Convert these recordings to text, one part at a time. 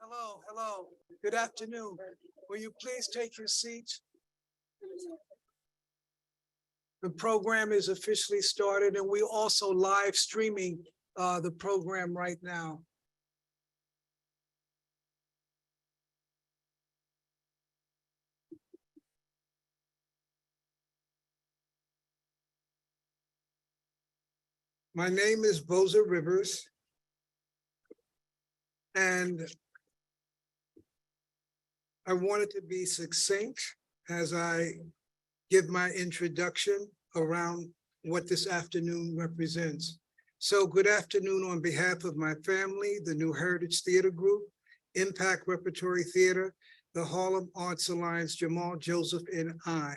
Hello, hello. Good afternoon. Will you please take your seats? The program is officially started and we also live streaming the program right now. My name is Boza Rivers. And I wanted to be succinct as I give my introduction around what this afternoon represents. So good afternoon on behalf of my family, the New Heritage Theater Group, Impact Repertory Theater, the Harlem Arts Alliance, Jamal Joseph, and I.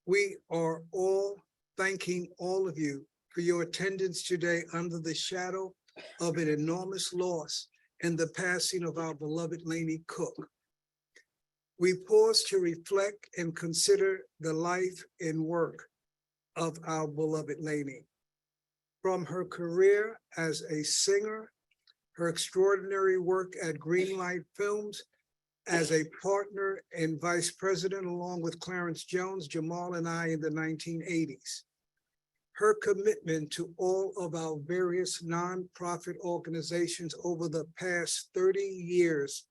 We are all thanking all of you for your attendance today under the shadow of an enormous loss and the passing of our beloved Lainie Cooke. We pause to reflect and consider the life and work of our beloved Lainie. From her career as a singer, her extraordinary work at Greenlight Films as a partner and vice president, along with Clarence Jones, Jamal, and I in the 1980s. Her commitment to all of our various nonprofit organizations over the past 30 years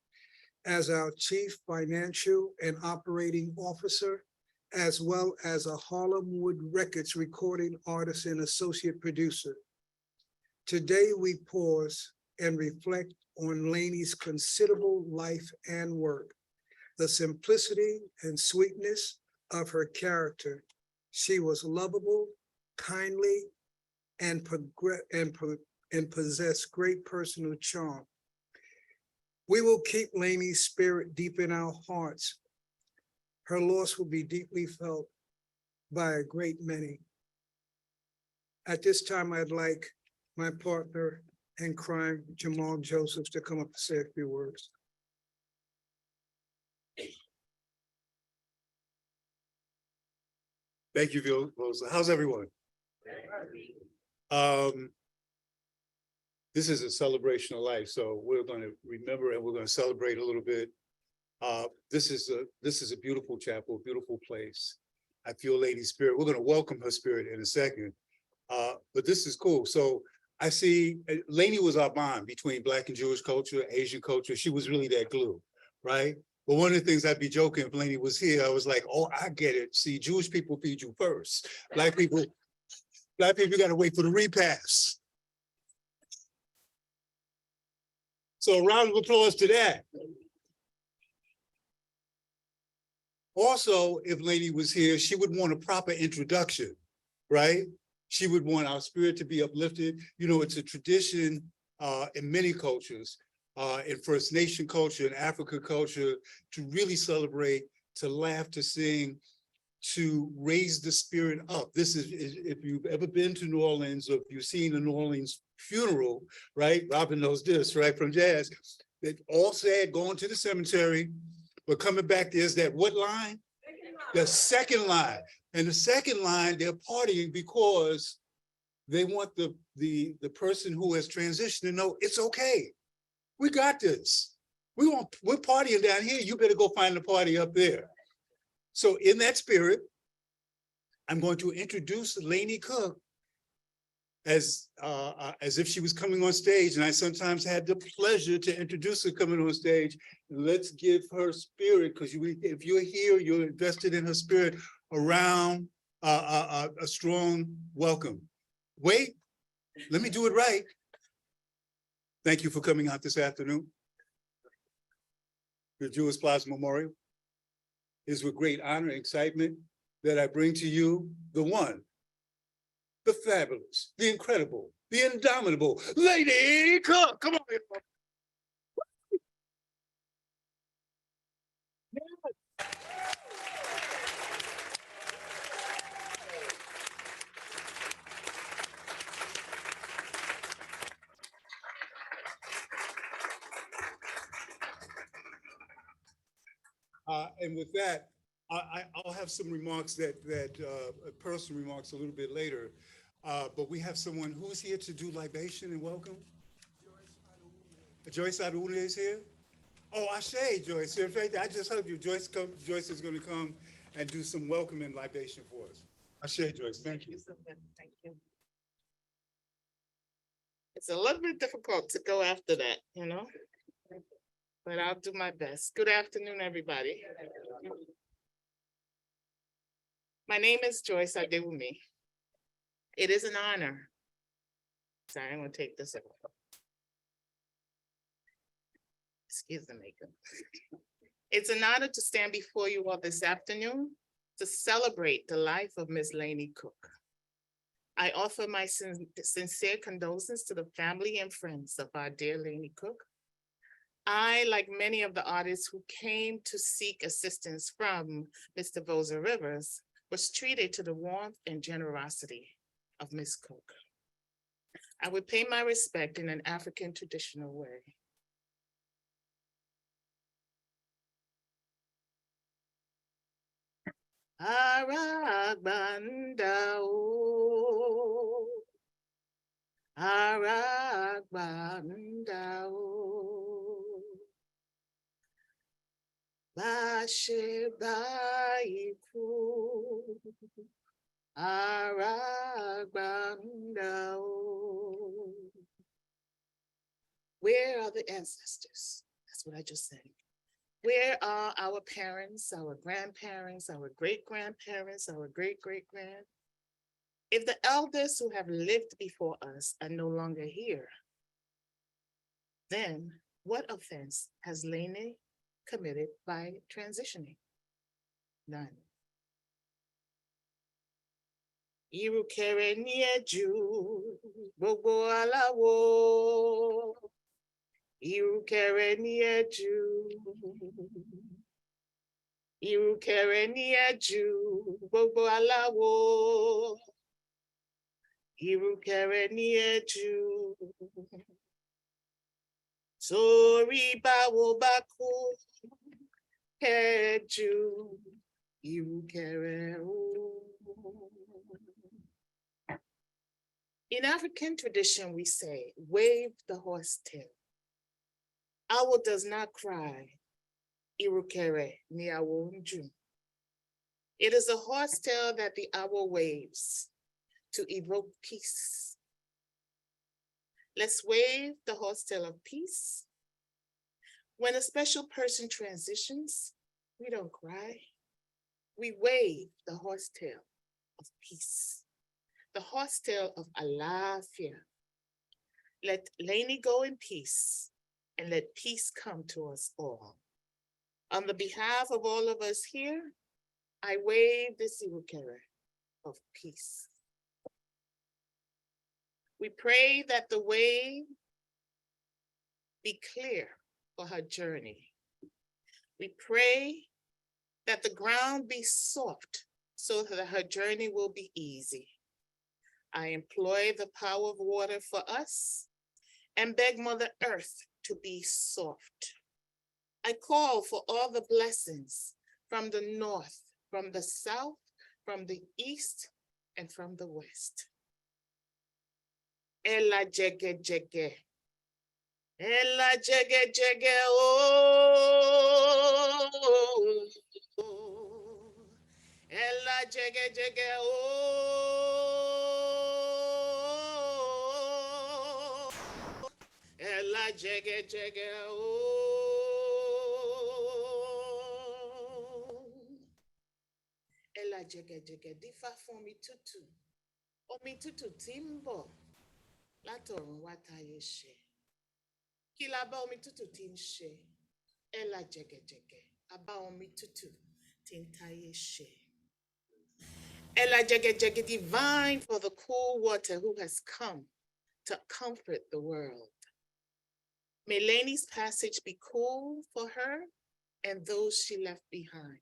as our chief financial and operating officer, as well as a Harlemwood Records recording artist and associate producer. Today, we pause and reflect on Lainie's considerable life and work, the simplicity and sweetness of her character. She was lovable, kindly, and possessed great personal charm. We will keep Lainie's spirit deep in our hearts. Her loss will be deeply felt by a great many. At this time, I'd like my partner in crime, Jamal Joseph, to come up to say a few words. Thank you, Rosa. How's everyone? This is a celebration of life, so we're going to remember and we're going to celebrate a little bit. This is a beautiful chapel, beautiful place. I feel Lanie's spirit. We're going to welcome her spirit in a second, but this is cool. So I see Lainie was our bond between Black and Jewish culture, Asian culture. She was really that glue, right? But one of the things I'd be joking if Lainie was here, I was like, oh, I get it. See, Jewish people feed you first. Black people got to wait for the repast. So a round of applause to that. Also, if Lainie was here, she would want a proper introduction, right? She would want our spirit to be uplifted. You know, it's a tradition in many cultures, in First Nation culture, in African culture, to really celebrate, to laugh, to sing, to raise the spirit up. This is, if you've ever been to New Orleans or if you've seen a New Orleans funeral, right? Robin knows this, right, from jazz. They all said going to the cemetery, but coming back, there's that what line? The second line. And the second line, they're partying because they want the person who has transitioned to know it's okay. We got this. We're partying down here. You better go find the party up there. So in that spirit, I'm going to introduce Lainie Cooke as if she was coming on stage, and I sometimes had the pleasure to introduce her coming on stage. Let's give her spirit, because if you're here, you're invested in her spirit, around a strong welcome. Wait, let me do it right. Thank you for coming out this afternoon. The Jewish Plaza Memorial. It is with great honor and excitement that I bring to you the one, the fabulous, the incredible, the indomitable Lainie Cooke. Come on. And with that, I'll have some remarks personal remarks a little bit later. But we have someone who's here to do libation and welcome. Joyce Adewale is here. Oh, I say, Joyce. In fact, I just heard you. Joyce is going to come and do some welcoming libation for us. I say, Joyce. Thank you. So much. Thank you. It's a little bit difficult to go after that, but I'll do my best. Good afternoon, everybody. My name is Joyce Adewumi. It is an honor. Sorry, I'm gonna take this off. Excuse the makeup. It's an honor to stand before you all this afternoon to celebrate the life of Miss Lainie Cooke. I offer my sincere condolences to the family and friends of our dear Lainie Cooke. I, like many of the artists who came to seek assistance from Mr. Vosa Rivers, was treated to the warmth and generosity of Miss Cooke. I would pay my respect in an African traditional way. Aragbandao, Aragbandao, Bashebaiku, Aragbandao. Where are the ancestors? That's what I just said. Where are our parents, our grandparents, our great-grandparents, our great-great-grand? If the elders who have lived before us are no longer here, then what offense has Lainie committed by transitioning? None. Irukere ni eju, gbogbo aláwo. Irukere ni eju. Irukere ni eju, gbogbo aláwo. Irukere ni eju. Torí báwo bá kú kẹjú, irukere o. In African tradition, we say, wave the horse tail. Owl does not cry. Irukere ni awo nju. It is a horse tail that the owl waves to evoke peace. Let's wave the horse tail of peace. When a special person transitions, we don't cry. We wave the horse tail of peace, the horse tail of Alafia. Let Lainie go in peace and let peace come to us all. On the behalf of all of us here, I wave this Irukere of peace. We pray that the way be clear for her journey. We pray that the ground be soft so that her journey will be easy. I employ the power of water for us and beg Mother Earth to be soft. I call for all the blessings from the north, from the south, from the east, and from the west. Ella jege jege. Ella jege jege oh. Ella jege jege oh. Ella jege jege oh. Ella jege jege dífá fún omi tútù. Omi tútù tí ń bọ̀ látọ̀run wá táyé ṣe. Kí la bá omi tútù tí ń ṣe? Ella jege jege. A bá omi tútù tí ń táyé ṣe. Ella jege jege divine for the cool water who has come to comfort the world. May Lainie's passage be cool for her and those she left behind.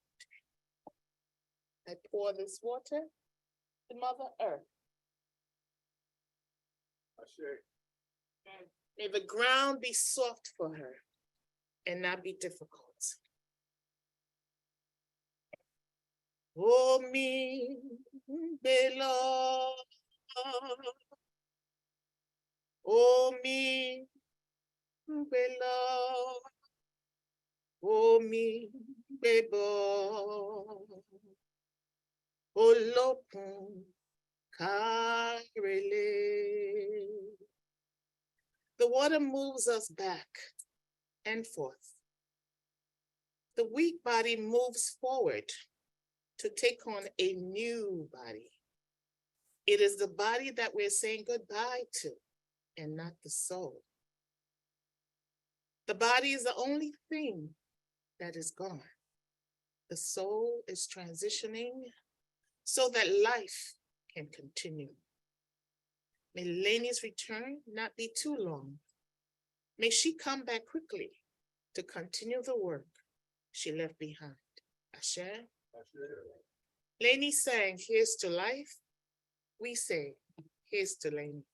I pour this water to Mother Earth. May the ground be soft for her and not be difficult. Omi belo, omi belo, Omi bebo. Olokun karele. The water moves us back and forth. The weak body moves forward to take on a new body. It is the body that we're saying goodbye to and not the soul. The body is the only thing that is gone. The soul is transitioning so that life can continue. May Lainie's return not be too long. May she come back quickly to continue the work she left behind. Ashe. Lainie sang, "Here's to life." We say, "Here's to Lainie."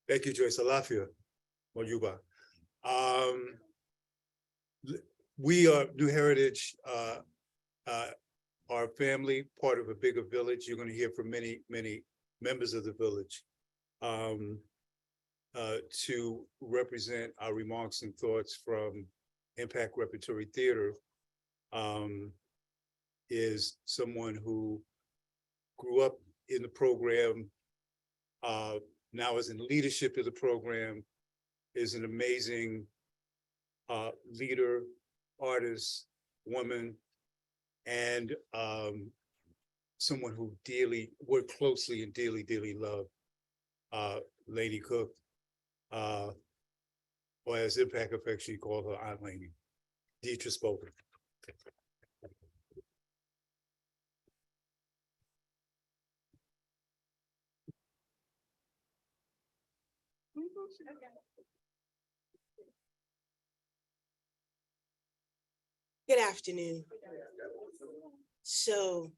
Thank you, Joyce. Alafia, Mojuba. We are New Heritage, our family, part of a bigger village. You're going to hear from many, many members of the village to represent our remarks and thoughts from Impact Repertory Theater. Is someone who grew up in the program, now is in leadership of the program, is an amazing leader, artist, woman, and someone who dearly worked closely and dearly love Lainie Cooke, or as Impact affectionately called her, Aunt Lainie. Dietrich spoken. Good afternoon. So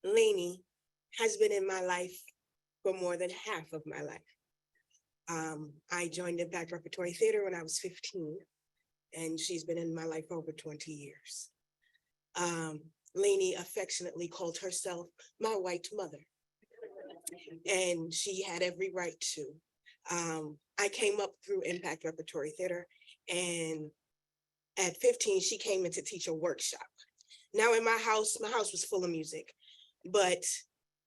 Lainie has been in my life for more than half of my life. I joined Impact Repertory Theater when I was 15, and she's been in my life for over 20 years. Lainie affectionately called herself my white mother, and she had every right to. I came up through Impact Repertory Theater, and at 15, she came in to teach a workshop. Now in my house was full of music, but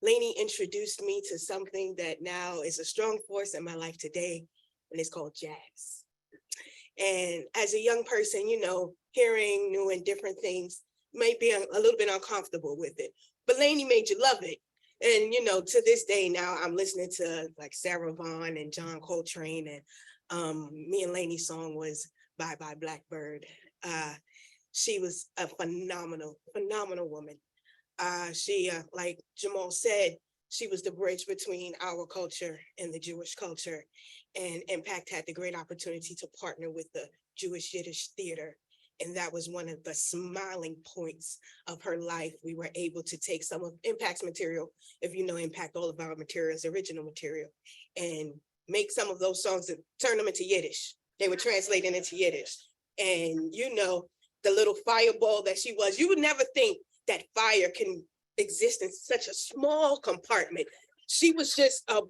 Lainie introduced me to something that now is a strong force in my life today, and it's called jazz. And as a young person, you know, hearing new and different things may be a little bit uncomfortable with it, but Lainie made you love it. And, you know, to this day now, I'm listening to like Sarah Vaughan and John Coltrane, and me and Lainie's song was Bye Bye Blackbird. She was a phenomenal woman. She, like Jamal said, she was the bridge between our culture and the Jewish culture. And Impact had the great opportunity to partner with the Jewish Yiddish Theater. And that was one of the smiling points of her life. We were able to take some of Impact's material, if you know Impact, all of our material is original material, and make some of those songs and turn them into Yiddish. They were translated into Yiddish. And you know, the little fireball that she was, you would never think that fire can exist in such a small compartment. She was just a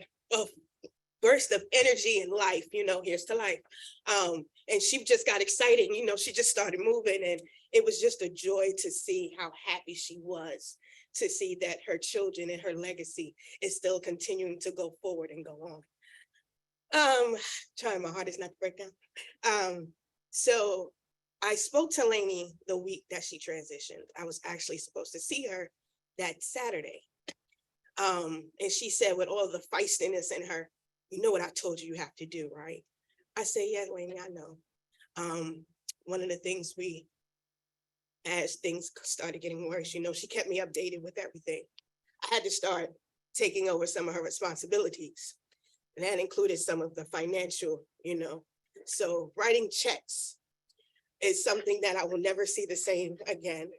burst of energy and life, you know, here's to life. And she just got excited, you know, she just started moving, and it was just a joy to see how happy she was to see that her children and her legacy is still continuing to go forward and go on. Trying my hardest not to break down. So I spoke to Lainie the week that she transitioned. I was actually supposed to see her that Saturday. And she said, with all the feistiness in her, "You know what I told you have to do, right?" I said, "Yeah, Lainie, I know." One of the things as things started getting worse, you know, she kept me updated with everything. I had to start taking over some of her responsibilities. And that included some of the financial, you know. So writing checks is something that I will never see the same again.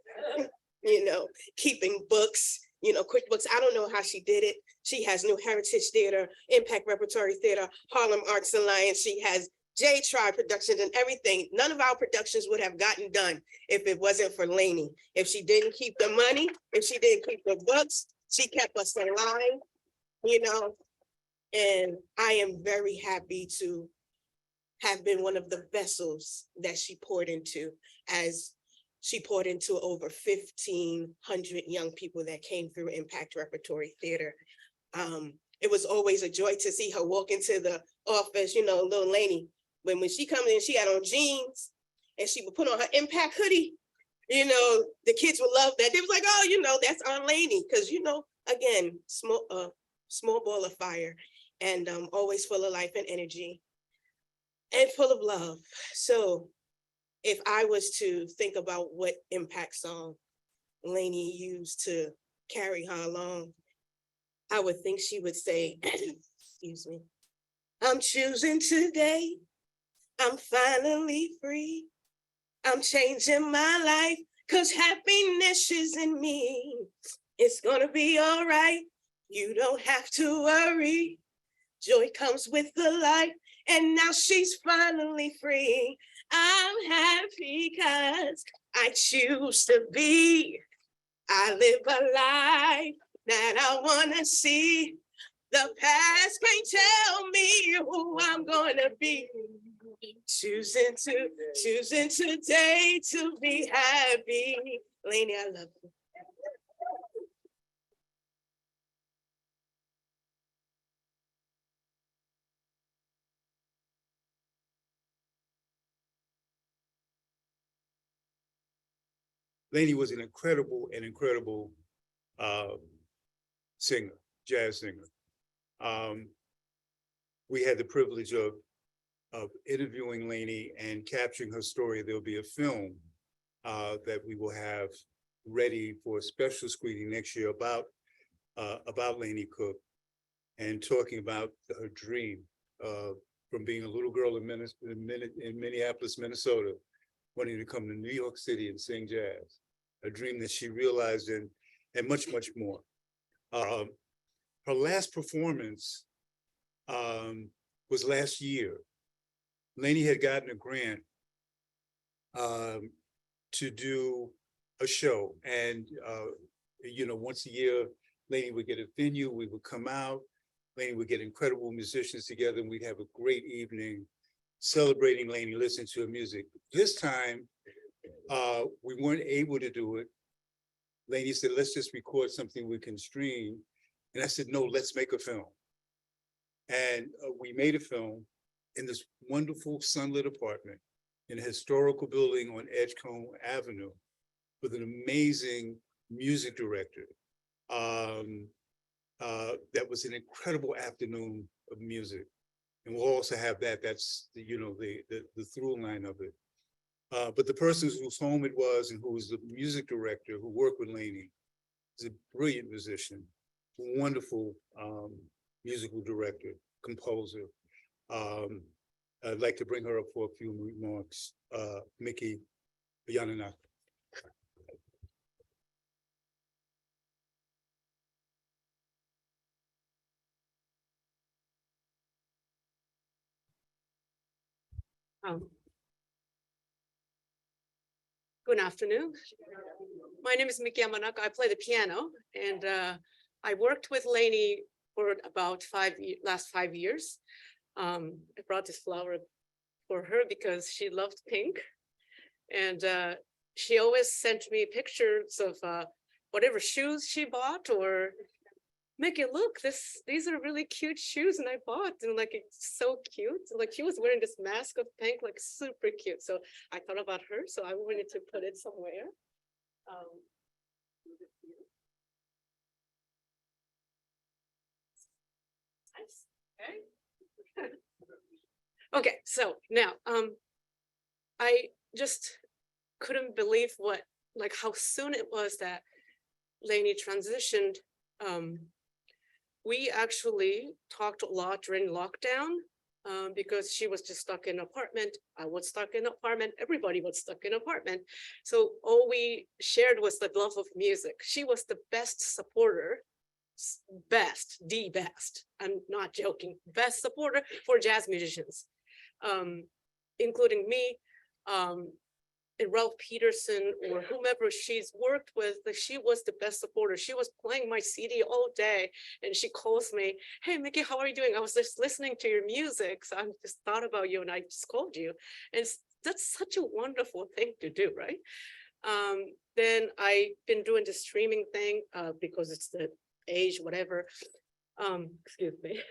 You know, keeping books, you know, QuickBooks. I don't know how she did it. She has New Heritage Theater, Impact Repertory Theater, Harlem Arts Alliance. She has J Tribe Productions and everything. None of our productions would have gotten done if it wasn't for Lainie. If she didn't keep the money, if she didn't keep the books, she kept us in line, you know. And I am very happy to have been one of the vessels that she poured into, as she poured into over 1,500 young people that came through Impact Repertory Theater. It was always a joy to see her walk into the office, you know, little Lainie. When she comes in, she had on jeans and she would put on her Impact hoodie. You know, the kids would love that. They was like, oh, you know, that's our Lainie. Because, you know, again, small ball of fire, and always full of life and energy and full of love. So if I was to think about what impact song Lainie used to carry her along, I would think she would say, excuse me, I'm choosing today. I'm finally free. I'm changing my life because happiness is in me. It's gonna be all right. You don't have to worry. Joy comes with the light, and now she's finally free. I'm happy because I choose to be. I live a life that I wanna see. The past can't tell me who I'm gonna be. Choosing today to be happy. Lainie, I love you. Lainie was an incredible singer, jazz singer. We had the privilege of interviewing Lainie and capturing her story. There'll be a film that we will have ready for a special screening next year about Lainie Cooke, and talking about her dream from being a little girl in Minneapolis, Minnesota, wanting to come to New York City and sing jazz, a dream that she realized, and much more. Her last performance was last year. Lainie had gotten a grant to do a show, and you know, once a year, Lainie would get a venue, we would come out, Lainie would get incredible musicians together, and we'd have a great evening celebrating Lainie, listening to her music. This time, we weren't able to do it. Lainie said, let's just record something we can stream. And I said, no, let's make a film. And we made a film in this wonderful sunlit apartment in a historical building on Edgecombe Avenue with an amazing music director. That was an incredible afternoon of music. And we'll also have that, that's the, you know, the through line of it. But the person whose home it was and who was the music director who worked with Lainie is a brilliant musician, wonderful musical director, composer. I'd like to bring her up for a few remarks. Mickey Yanana. Good afternoon. My name is Miki Yamanaka. I play the piano, and I worked with Lainie for about last 5 years. I brought this flower for her because she loved pink, and she always sent me pictures of whatever shoes she bought, or Mickey, look, these are really cute shoes, and I bought, and like, it's so cute. Like, she was wearing this mask of pink, like super cute. So I thought about her, so I wanted to put it somewhere. Nice. Okay. Okay, so now I just couldn't believe how soon it was that Lainie transitioned. We actually talked a lot during lockdown because she was just stuck in an apartment. I was stuck in an apartment. Everybody was stuck in an apartment. So all we shared was the love of music. She was the best supporter, the best, I'm not joking, best supporter for jazz musicians. including me, and Ralph Peterson or whomever she's worked with, that she was the best supporter. She was playing my CD all day, and she calls me, "Hey, Mickey, how are you doing? I was just listening to your music, so I just thought about you, and I just called you." And that's such a wonderful thing to do, right? Then I've been doing the streaming thing because it's the age, whatever. Excuse me.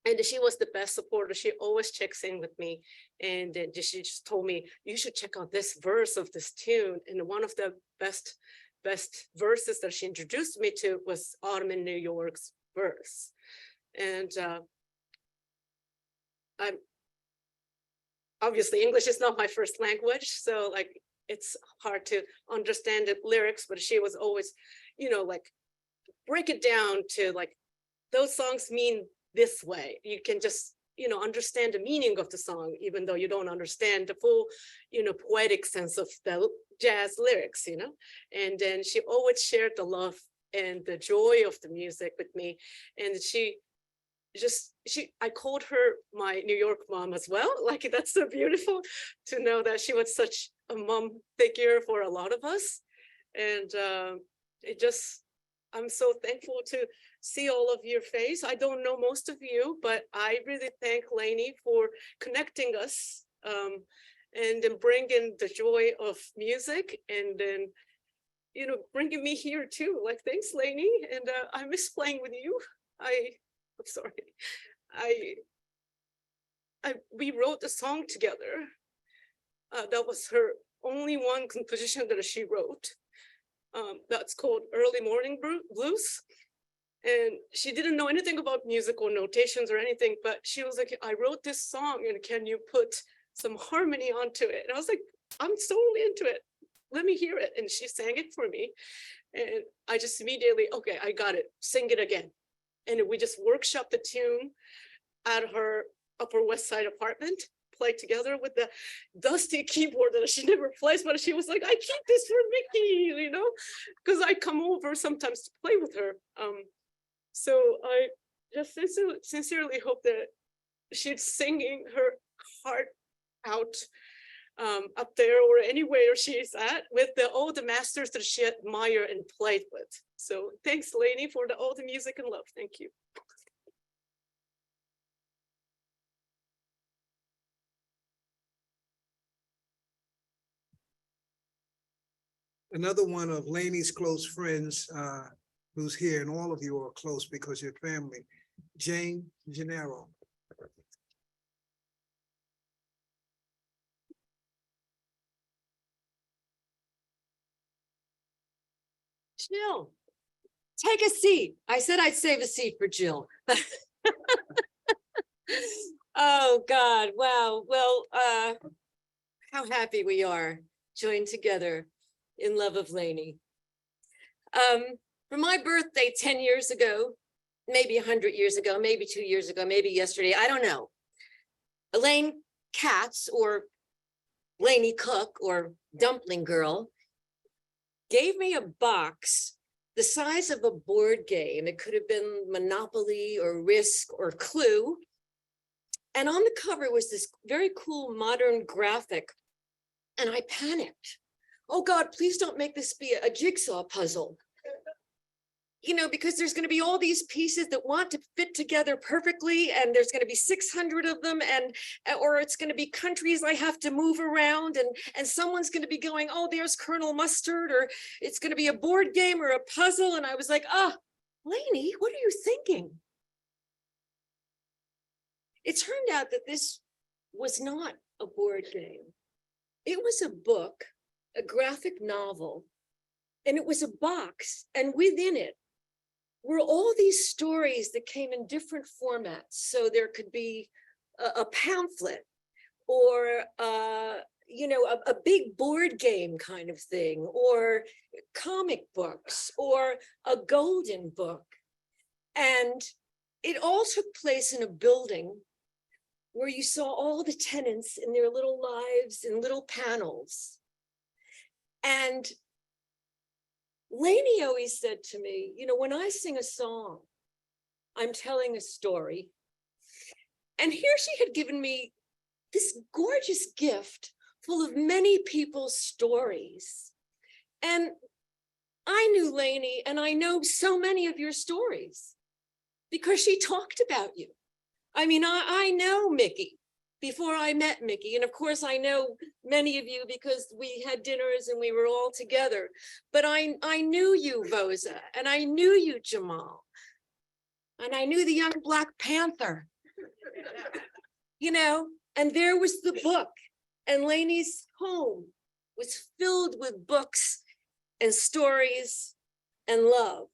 And she was the best supporter. She always checks in with me. And then she just told me, you should check out this verse of this tune. And one of the best verses that she introduced me to was Autumn in New York's verse. And I'm obviously, English is not my first language. So like, it's hard to understand the lyrics, but she was always, like, break it down to like, those songs mean this way. You can just, understand the meaning of the song, even though you don't understand the full, poetic sense of the jazz lyrics, And then she always shared the love and the joy of the music with me. And I called her my New York mom as well. Like, that's so beautiful to know that she was such a mom figure for a lot of us. And I'm so thankful to see all of your face. I don't know most of you, but I really thank Lainie for connecting us and then bringing the joy of music, and then, bringing me here too. Like, thanks, Lainie. And I miss playing with you. I'm sorry. We wrote a song together. That was her only one composition that she wrote. That's called Early Morning Blues. And she didn't know anything about musical notations or anything, but she was like, I wrote this song, and can you put some harmony onto it? And I was like, I'm totally into it. Let me hear it. And she sang it for me. And I just immediately, okay, I got it. Sing it again. And we just workshopped the tune at her Upper West Side apartment, played together with the dusty keyboard that she never plays, but she was like, I keep this for Mickey, because I come over sometimes to play with her. So I just sincerely hope that she's singing her heart out up there or anywhere she's at with all the masters that she admired and played with. So thanks, Lainie, for all the music and love. Thank you. Another one of Lainie's close friends, who's here, and all of you are close because you're family, Jane Gennaro. Jill, take a seat. I said I'd save a seat for Jill. Oh, God. Wow. Well, how happy we are joined together in love of Lainie. For my birthday 10 years ago, maybe 100 years ago, maybe 2 years ago, maybe yesterday, I don't know. Elaine Katz, or Lainie Cooke, or Dumpling Girl, gave me a box the size of a board game. It could have been Monopoly or Risk or Clue. And on the cover was this very cool modern graphic. And I panicked. Oh God, please don't make this be a jigsaw puzzle. Because there's going to be all these pieces that want to fit together perfectly, and there's going to be 600 of them, or it's going to be countries I have to move around, and someone's going to be going, oh, there's Colonel Mustard, or it's going to be a board game or a puzzle. And I was like, Lainie, what are you thinking? It turned out that this was not a board game. It was a book, a graphic novel, and it was a box, and within it were all these stories that came in different formats. So there could be a pamphlet, or a big board game kind of thing, or comic books, or a golden book. And it all took place in a building where you saw all the tenants in their little lives in little panels. And Lainie always said to me, when I sing a song, I'm telling a story. And here she had given me this gorgeous gift full of many people's stories. And I knew Lainie, and I know so many of your stories because she talked about you. I mean, I know Mickey before I met Mickey. And of course, I know many of you because we had dinners and we were all together. But I knew you, Vosa, and I knew you, Jamal. And I knew the young Black Panther, you know, and there was the book. And Lainie's home was filled with books and stories and love.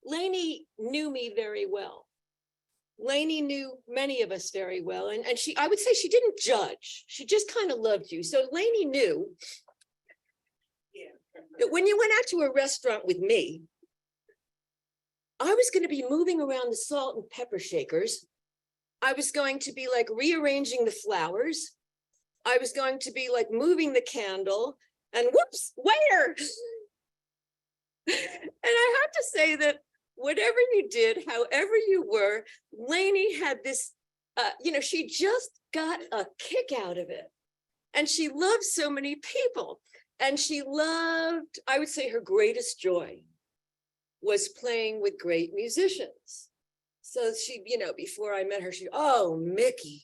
Lainie knew me very well. Lainie knew many of us very well. And I would say she didn't judge. She just kind of loved you. So Lainie knew that when you went out to a restaurant with me, I was going to be moving around the salt and pepper shakers. I was going to be like rearranging the flowers. I was going to be like moving the candle and whoops, waiter. And I have to say that whatever you did, however you were, Lainie had this, she just got a kick out of it. And she loved so many people. And she loved, I would say her greatest joy was playing with great musicians. So she, before I met her, oh, Mickey,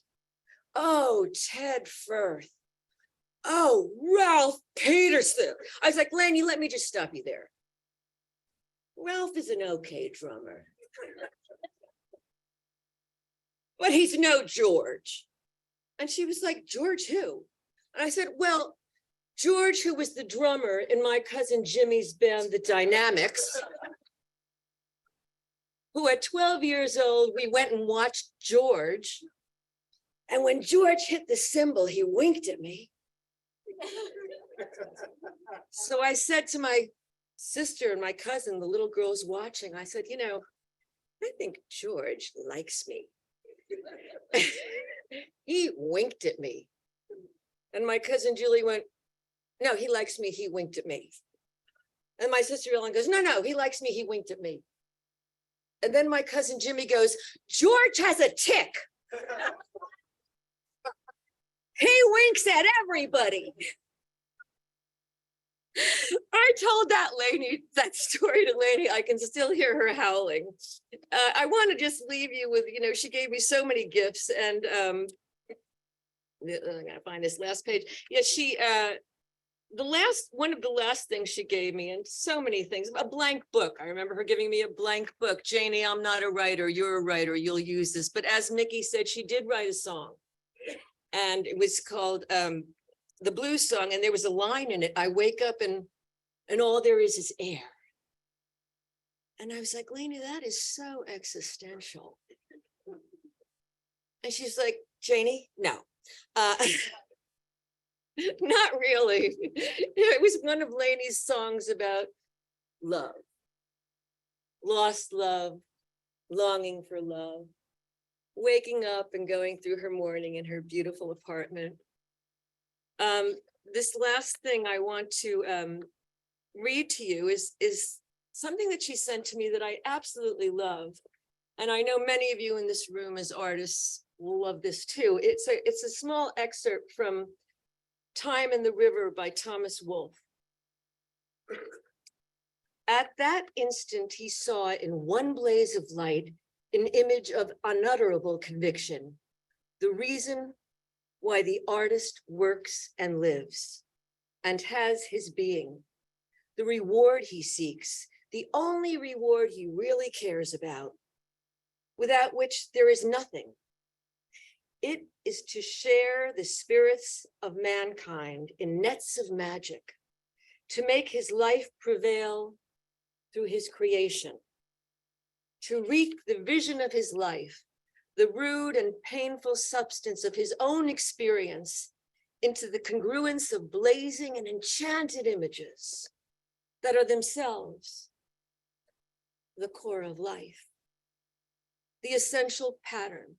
oh, Ted Firth, oh, Ralph Peterson. I was like, Lainie, let me just stop you there. Ralph is an okay drummer, but he's no George. And she was like, George who? And I said, well, George, who was the drummer in my cousin Jimmy's band, The Dynamics, who at 12 years old, we went and watched George. And when George hit the cymbal, he winked at me. So I said to my sister and my cousin, the little girls watching, I said, I think George likes me. He winked at me. And my cousin Julie went, no, he likes me, he winked at me. And my sister Ellen goes, no, he likes me, he winked at me. And then my cousin Jimmy goes, George has a tick. He winks at everybody. I told that story to Lainie. I can still hear her howling. I want to just leave you with, she gave me so many gifts, and I'm gonna find this last page. Yeah, one of the last things she gave me, and so many things, a blank book. I remember her giving me a blank book. Janie, I'm not a writer. You're a writer. You'll use this. But as Mickey said, she did write a song, and it was called the blues song. And there was a line in it. I wake up and all there is air. And I was like, Lainie, that is so existential. And she's like, Janie, no. Not really. It was one of Lainie's songs about love, lost love, longing for love, waking up and going through her morning in her beautiful apartment. This last thing I want to read to you is something that she sent to me that I absolutely love. And I know many of you in this room as artists will love this too. It's a small excerpt from Time in the River by Thomas Wolfe. At that instant, he saw in one blaze of light an image of unutterable conviction, the reason why the artist works and lives and has his being, the reward he seeks, the only reward he really cares about, without which there is nothing. It is to share the spirits of mankind in nets of magic, to make his life prevail through his creation, to wreak the vision of his life, the rude and painful substance of his own experience into the congruence of blazing and enchanted images that are themselves the core of life, the essential pattern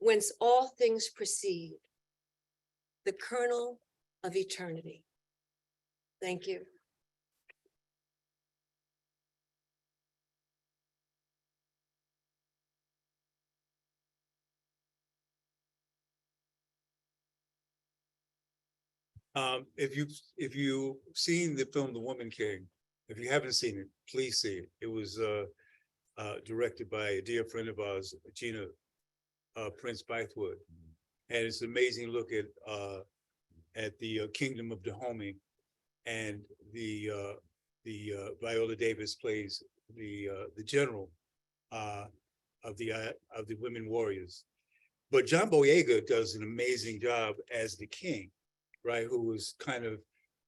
whence all things proceed, the kernel of eternity. Thank you. If you've seen the film The Woman King, if you haven't seen it, please see it. It was directed by a dear friend of ours, Gina Prince Bythewood. And it's an amazing look at the kingdom of Dahomey, and the Viola Davis plays the general of the women warriors. But John Boyega does an amazing job as the king, right? Who was kind of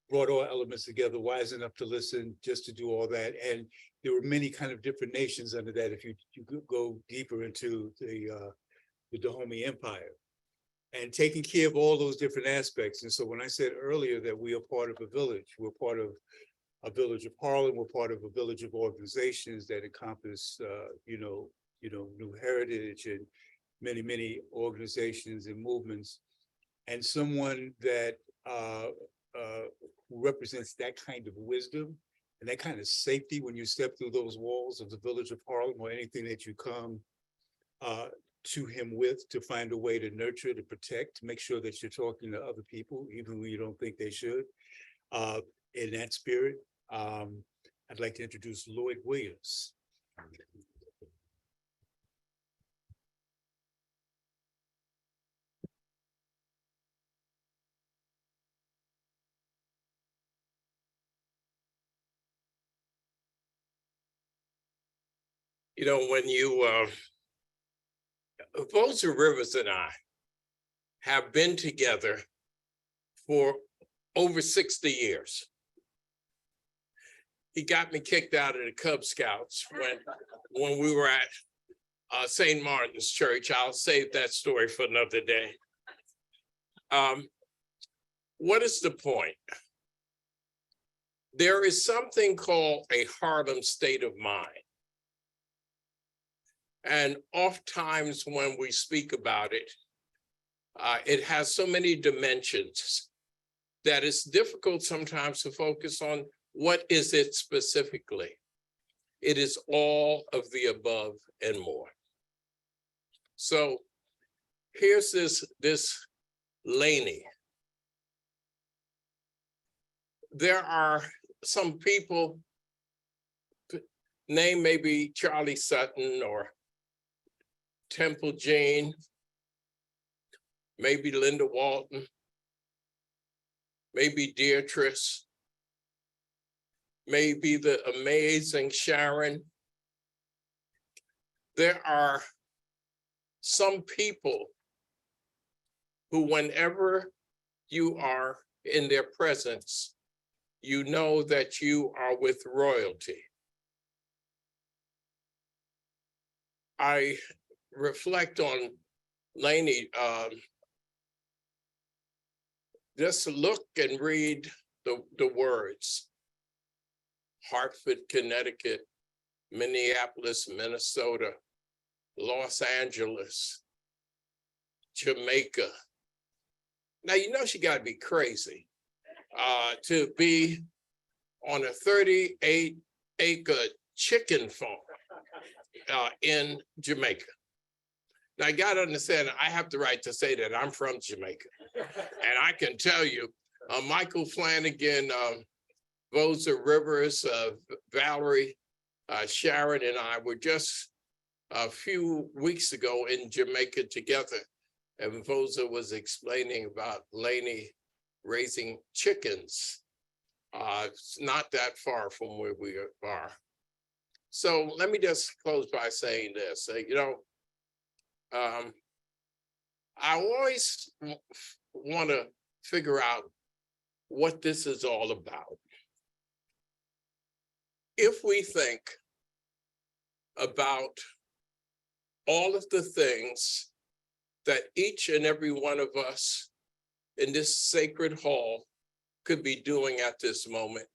brought all elements together, wise enough to listen, just to do all that. And there were many kind of different nations under that. If you go deeper into the Dahomey Empire, and taking care of all those different aspects. And so when I said earlier that we are part of a village, we're part of a village of Harlem, we're part of a village of organizations that encompass, New Heritage and many organizations and movements. And someone that who represents that kind of wisdom and that kind of safety when you step through those walls of the village of Harlem, or anything that you come to him with, to find a way to nurture, to protect, to make sure that you're talking to other people, even when you don't think they should. In that spirit, I'd like to introduce Lloyd Williams. You know, when you, Vosa Rivers and I have been together for over 60 years. He got me kicked out of the Cub Scouts when we were at St. Martin's Church. I'll save that story for another day. What is the point? There is something called a Harlem state of mind. And oftentimes when we speak about it, it has so many dimensions that it's difficult sometimes to focus on what is it specifically. It is all of the above and more. So here's this Lainie. There are some people, name maybe Charlie Sutton or Temple Jane, maybe Linda Walton, maybe Deatrice, maybe the amazing Sharon. There are some people who, whenever you are in their presence, you know that you are with royalty. I reflect on Lainie, just look and read the words. Hartford, Connecticut, Minneapolis, Minnesota, Los Angeles, Jamaica. Now, you know she gotta be crazy to be on a 38-acre chicken farm in Jamaica. Now, I gotta understand, I have the right to say that I'm from Jamaica. And I can tell you, Michael Flanagan, Vosa Rivers, Valerie, Sharon, and I were just a few weeks ago in Jamaica together. And Vosa was explaining about Lainie raising chickens. It's not that far from where we are. So let me just close by saying this. I always want to figure out what this is all about. If we think about all of the things that each and every one of us in this sacred hall could be doing at this moment,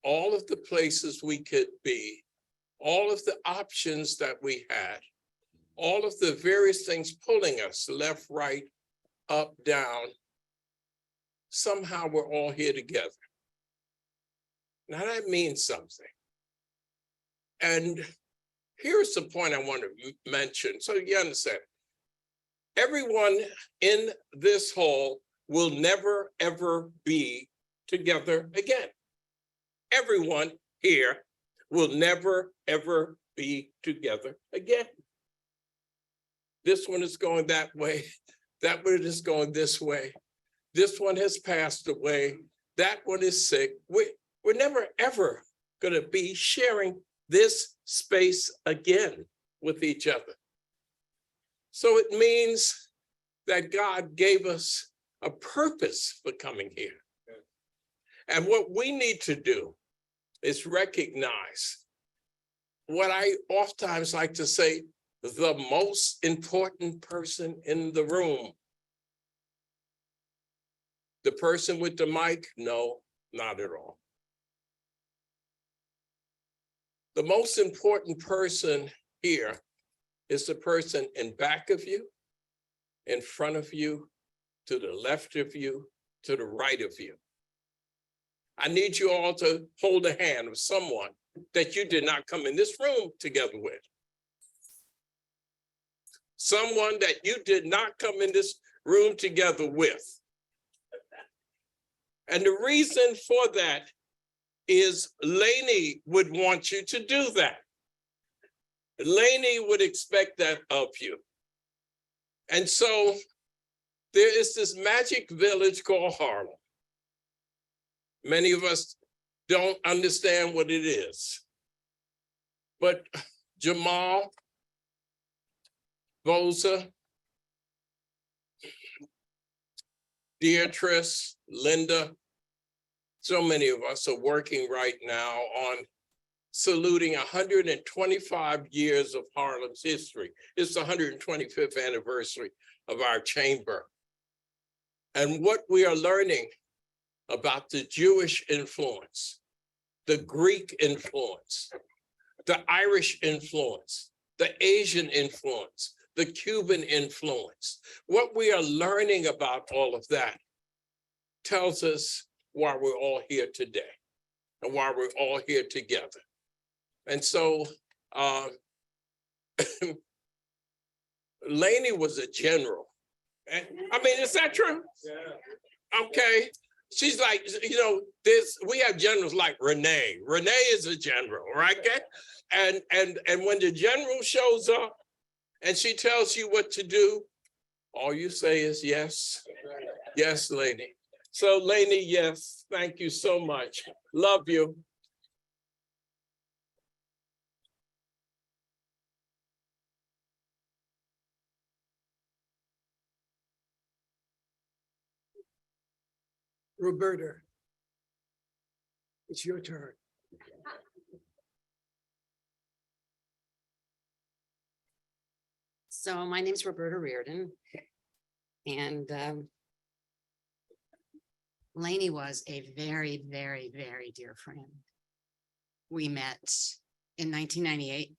all of the places we could be, all of the options that we had, all of the various things pulling us left, right, up, down, somehow we're all here together. Now that means something. And here's the point I want to mention, so you understand. Everyone in this hall will never, ever be together again. Everyone here will never, ever be together again. This one is going that way. That one is going this way. This one has passed away. That one is sick. We're never, ever going to be sharing this space again with each other. So it means that God gave us a purpose for coming here. And what we need to do is recognize what I oftentimes like to say, the most important person in the room. The person with the mic? No, not at all. The most important person here is the person in back of you, in front of you, to the left of you, to the right of you. I need you all to hold the hand of someone that you did not come in this room together with. Someone that you did not come in this room together with. And the reason for that is Lainie would want you to do that. Lainie would expect that of you. And so there is this magic village called Harlem. Many of us don't understand what it is. But Jamal, Boza, Beatrice, Linda, so many of us are working right now on saluting 125 years of Harlem's history. It's the 125th anniversary of our chamber. And what we are learning about the Jewish influence, the Greek influence, the Irish influence, the Asian influence, the Cuban influence. What we are learning about all of that tells us why we're all here today and why we're all here together. And so Lainie was a general. And, I mean, is that true? Yeah. Okay. She's like, you know, we have generals like Renee. Renee is a general, right? And when the general shows up and she tells you what to do, all you say is yes. Yes, Lainie. So Lainie, yes, thank you so much. Love you. Roberta, it's your turn. So my name's Roberta Reardon, and Lainie was a very, very, very dear friend. We met in 1998.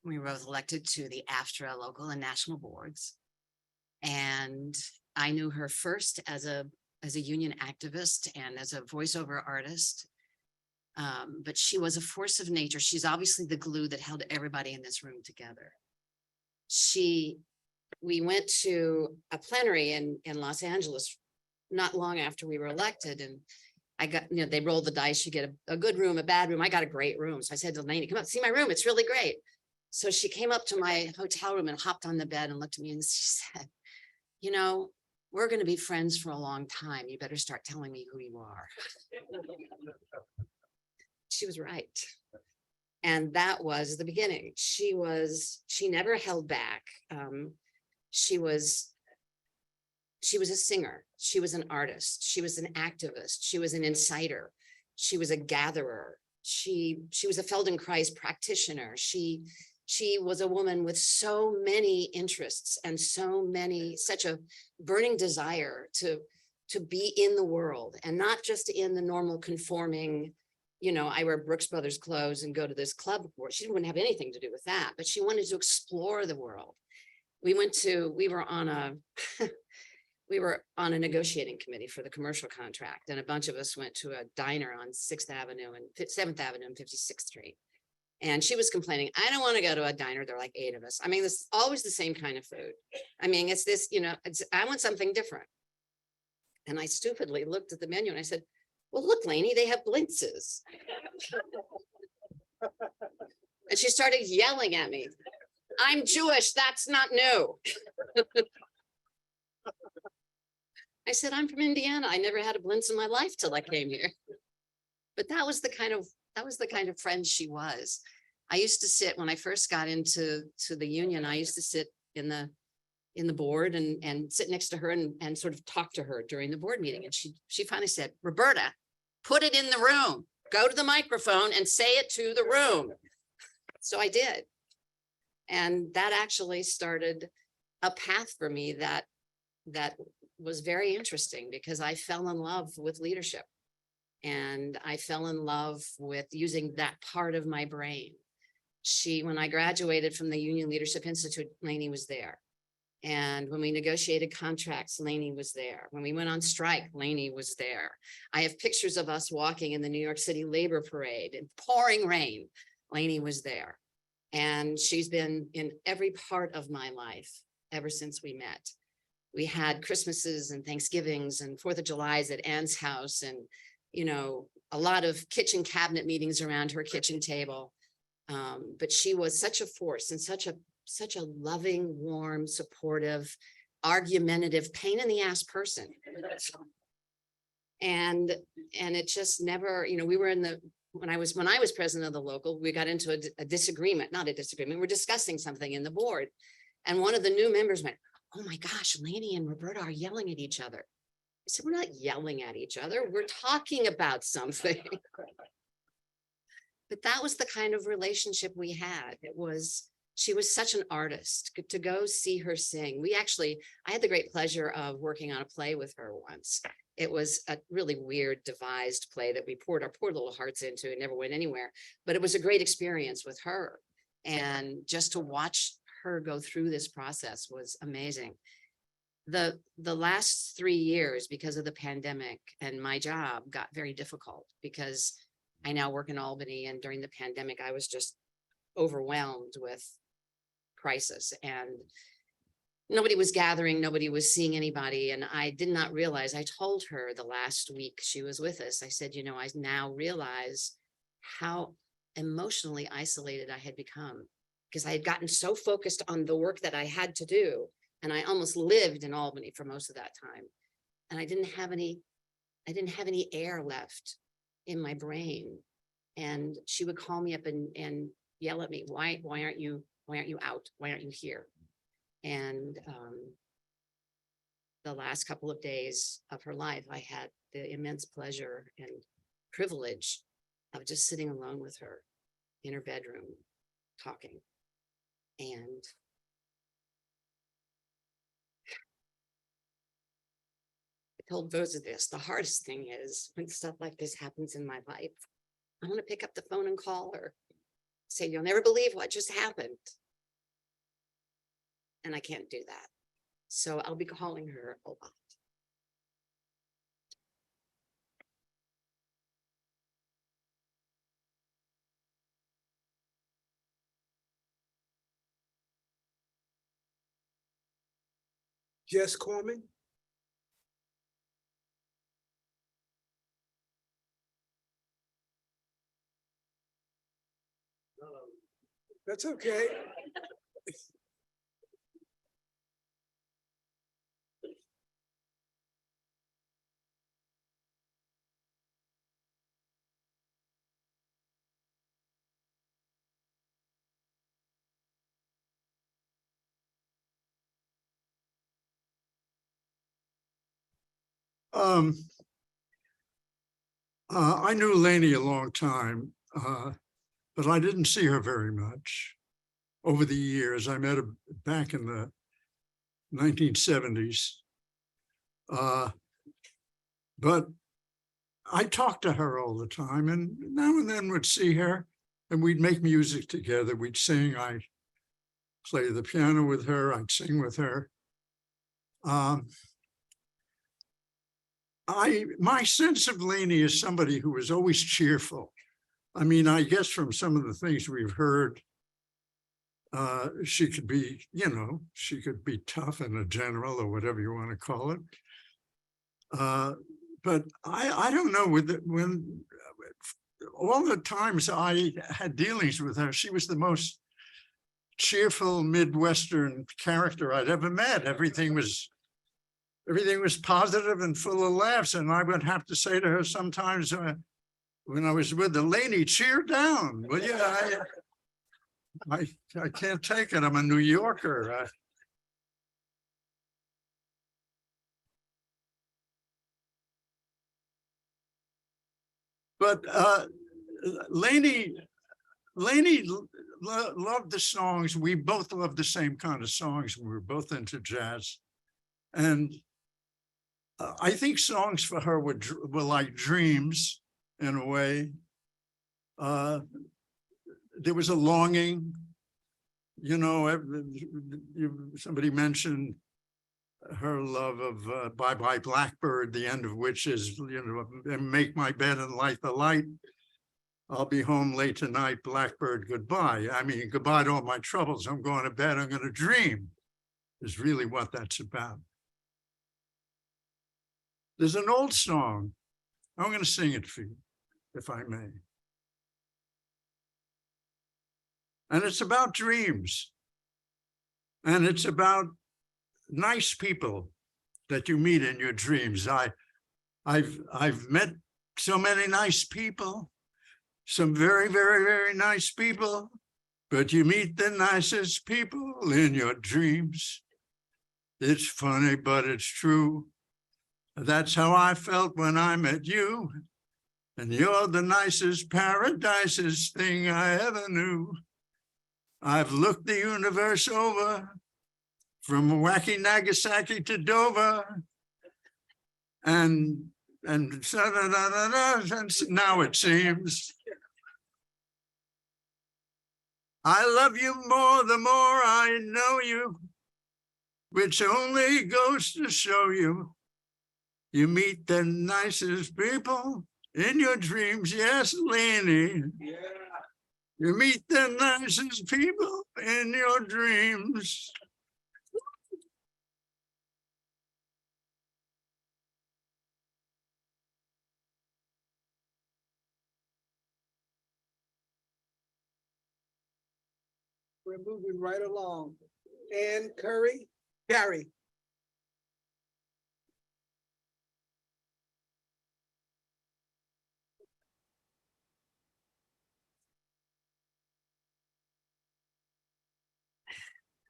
We were both elected to the AFTRA local and national boards. And I knew her first as a union activist and as a voiceover artist. But she was a force of nature. She's obviously the glue that held everybody in this room together. We went to a plenary in Los Angeles not long after we were elected, and I got, they rolled the dice. You get a good room, a bad room. I got a great room. So I said to Lainie, come up, see my room. It's really great. So she came up to my hotel room and hopped on the bed and looked at me and she said, we're going to be friends for a long time. You better start telling me who you are. She was right. And that was the beginning. She never held back. She was a singer. She was an artist. She was an activist. She was an insider. She was a gatherer. She was a Feldenkrais practitioner. She was a woman with so many interests and such a burning desire to be in the world, and not just in the normal conforming, I wear Brooks Brothers clothes and go to this club. She wouldn't have anything to do with that, but she wanted to explore the world. We were on a negotiating committee for the commercial contract, and a bunch of us went to a diner on 6th Avenue and 7th Avenue and 56th Street. And she was complaining, I don't want to go to a diner. There are like 8 of us. I mean, this always the same kind of food. I mean, it's this, I want something different. And I stupidly looked at the menu and I said, well, look, Lainie, they have blintzes. And she started yelling at me. I'm Jewish, that's not new. I said, I'm from Indiana. I never had a blintz in my life till I came here. But that was the kind of friend she was. I used to sit, when I first got into the union, I used to sit in the board and sit next to her and sort of talk to her during the board meeting. And she finally said, Roberta, put it in the room, go to the microphone and say it to the room. So I did. And that actually started a path for me that was very interesting, because I fell in love with leadership. And I fell in love with using that part of my brain. When I graduated from the Union Leadership Institute, Lainie was there. And when we negotiated contracts, Lainie was there. When we went on strike, Lainie was there. I have pictures of us walking in the New York City Labor Parade in pouring rain. Lainie was there. And she's been in every part of my life ever since we met. We had Christmases and Thanksgivings and 4th of Julys at Anne's house, and, you know, a lot of kitchen cabinet meetings around her kitchen table. But she was such a force and such a loving, warm, supportive, argumentative, pain in the ass person. And it just never, you know, we were when I was president of the local, we got into a disagreement, not a disagreement. We're discussing something in the board. And one of the new members went, oh my gosh, Lainie and Roberta are yelling at each other. I said, we're not yelling at each other. We're talking about something. But that was the kind of relationship we had. She was such an artist. To go see her sing. I had the great pleasure of working on a play with her once. It was a really weird devised play that we poured our poor little hearts into. It never went anywhere, but it was a great experience with her. And just to watch her go through this process was amazing. The last 3 years, because of the pandemic and my job, got very difficult, because I now work in Albany, and during the pandemic, I was just overwhelmed with crisis, and nobody was gathering, nobody was seeing anybody. And I did not realize, I told her the last week she was with us, I said, you know, I now realize how emotionally isolated I had become, because I had gotten so focused on the work that I had to do. And I almost lived in Albany for most of that time. And I didn't have any air left in my brain. And she would call me up and yell at me, why aren't you out? Why aren't you here? And the last couple of days of her life, I had the immense pleasure and privilege of just sitting alone with her in her bedroom, talking. And I told Rosa this, the hardest thing is when stuff like this happens in my life, I want to pick up the phone and call her, say, you'll never believe what just happened. And I can't do that. So I'll be calling her a lot. Jess Corman? That's okay. I knew Lainie a long time, but I didn't see her very much over the years. I met her back in the 1970s. But I talked to her all the time, and now and then would see her, and we'd make music together. We'd sing. I'd play the piano with her. I'd sing with her. My sense of Lainie is somebody who was always cheerful. I mean, I guess from some of the things we've heard, she could be, you know, she could be tough and a general or whatever you want to call it. But I don't know when all the times I had dealings with her, she was the most cheerful Midwestern character I'd ever met. Everything was positive and full of laughs. And I would have to say to her sometimes when I was with the Lainie, cheer down. Well, yeah, I can't take it. I'm a New Yorker. But Lainie loved the songs. We both loved the same kind of songs. We were both into jazz. And I think songs for her were like dreams in a way. There was a longing, you know, somebody mentioned her love of Bye Bye Blackbird, the end of which is, you know, make my bed and light the light. I'll be home late tonight, Blackbird, goodbye. I mean, goodbye to all my troubles. I'm going to bed, I'm going to dream, is really what that's about. There's an old song. I'm going to sing it for you, if I may. And it's about dreams. And it's about nice people that you meet in your dreams. I've met so many nice people, some very, very, very nice people, but you meet the nicest people in your dreams. It's funny, but it's true. That's how I felt when I met you. And you're the nicest, paradisest thing I ever knew. I've looked the universe over, from wacky Nagasaki to Dover. And now it seems I love you more the more I know you, which only goes to show you, you meet the nicest people in your dreams. Yes, Lainie. Yeah. You meet the nicest people in your dreams. We're moving right along. Ann Curry, Gary.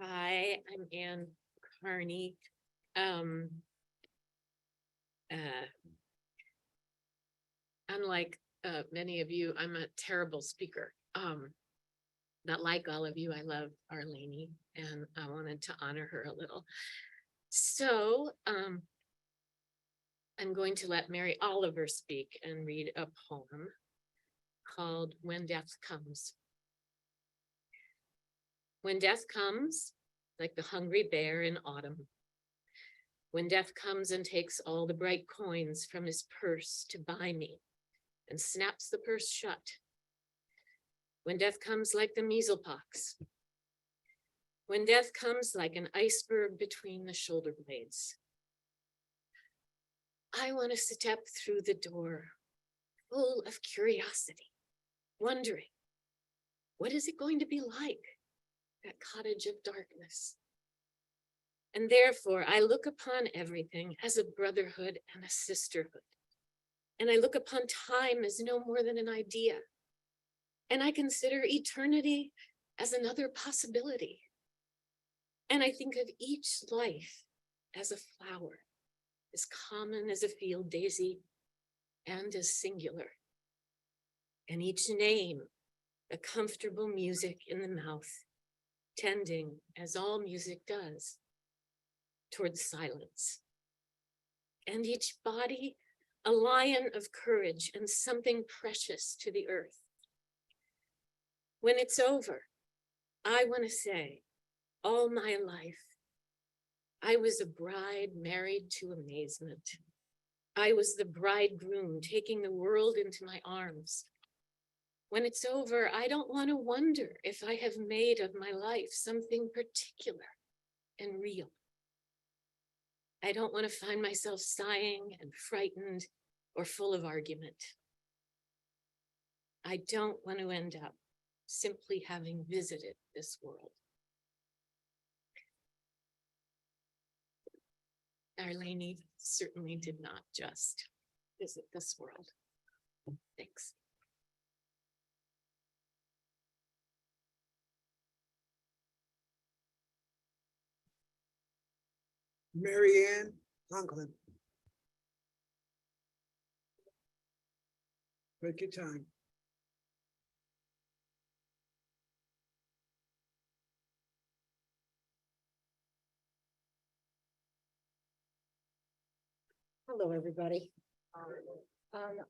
Hi, I'm Ann Carney. Unlike many of you, I'm a terrible speaker. Not like all of you, I love our Lainie, and I wanted to honor her a little. So I'm going to let Mary Oliver speak and read a poem called When Death Comes. When death comes, like the hungry bear in autumn, when death comes and takes all the bright coins from his purse to buy me and snaps the purse shut, when death comes like the measles pox, when death comes like an iceberg between the shoulder blades, I want to step through the door full of curiosity, wondering, what is it going to be like? That cottage of darkness. And therefore, I look upon everything as a brotherhood and a sisterhood. And I look upon time as no more than an idea. And I consider eternity as another possibility. And I think of each life as a flower, as common as a field daisy and as singular. And each name, a comfortable music in the mouth, tending, as all music does, towards silence. And each body, a lion of courage and something precious to the earth. When it's over, I want to say, all my life, I was a bride married to amazement. I was the bridegroom taking the world into my arms. When it's over, I don't want to wonder if I have made of my life something particular and real. I don't want to find myself sighing and frightened or full of argument. I don't want to end up simply having visited this world. Our Lainie certainly did not just visit this world. Thanks. Mary Ann Conklin. Take your time. Hello, everybody.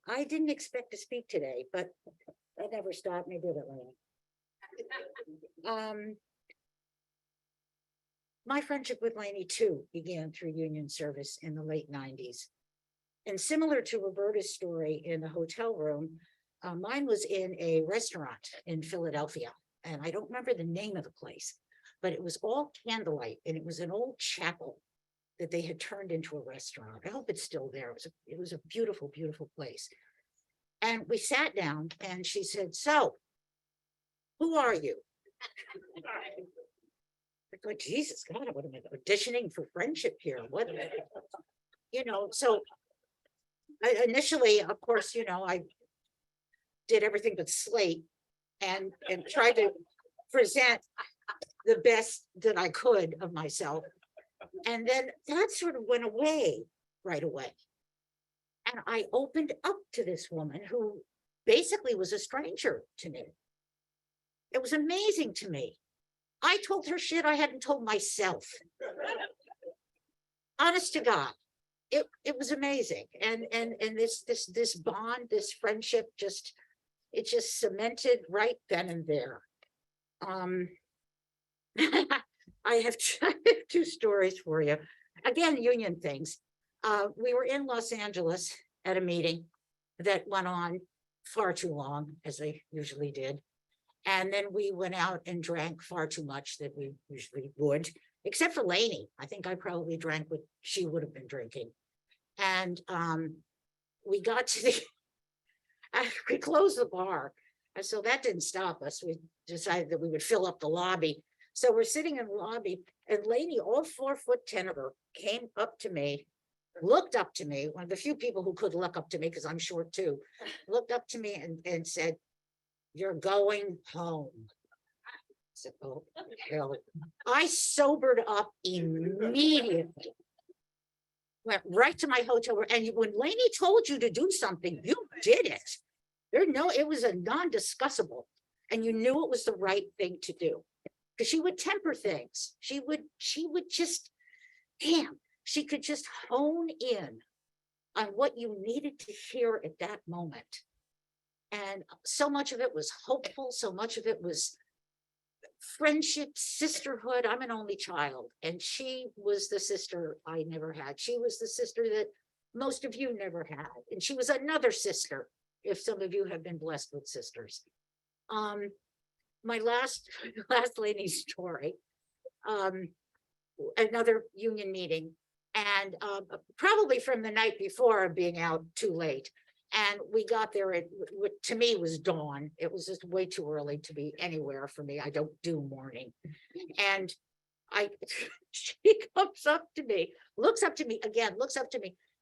I didn't expect to speak today, but that never stopped me, did it, Lainie? My friendship with Lainie too began through union service in the late 90s. And similar to Roberta's story in the hotel room, mine was in a restaurant in Philadelphia. And I don't remember the name of the place, but it was all candlelight and it was an old chapel that they had turned into a restaurant. I hope it's still there. It was a beautiful, beautiful place. And we sat down and she said, "So, who are you?" I go, Jesus God, what am I auditioning for friendship here? What, so initially, of course, I did everything but slate and tried to present the best that I could of myself. And then that sort of went away right away. And I opened up to this woman who basically was a stranger to me. It was amazing to me. I told her shit I hadn't told myself. Honest to God, it was amazing. And this bond, this friendship, it just cemented right then and there. I have two stories for you. Again, union things. We were in Los Angeles at a meeting that went on far too long, as they usually did. And then we went out and drank far too much that we usually would, except for Lainie. I think I probably drank what she would have been drinking. And we got to we closed the bar. And so that didn't stop us. We decided that we would fill up the lobby. So we're sitting in the lobby and Lainie, all 4'10" of her, came up to me, looked up to me, one of the few people who could look up to me because I'm short too, looked up to me and said, "You're going home." I said, "Oh, hell." I sobered up immediately. Went right to my hotel room. And when Lainie told you to do something, you did it. It was a non-discussable. And you knew it was the right thing to do. Because she would temper things. She would just, she could just hone in on what you needed to hear at that moment. And so much of it was hopeful. So much of it was friendship, sisterhood. I'm an only child. And she was the sister I never had. She was the sister that most of you never had. And she was another sister, if some of you have been blessed with sisters. My last Lainie story, another union meeting, and probably from the night before being out too late. And we got there at what to me was dawn. It was just way too early to be anywhere for me. I don't do morning. And she comes up to me, looks up to me,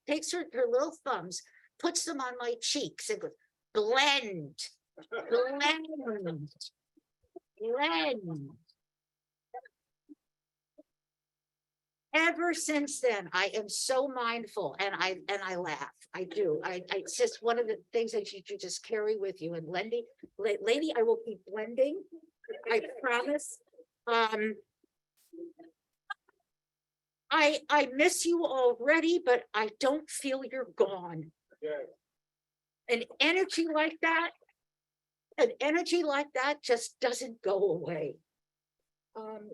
takes her little thumbs, puts them on my cheeks and goes, "Blend, blend. Blend." Ever since then, I am so mindful and I laugh. I do. It's just one of the things that you just carry with you. And Lainie, I will keep blending. I promise. I miss you already, but I don't feel you're gone. An energy like that just doesn't go away.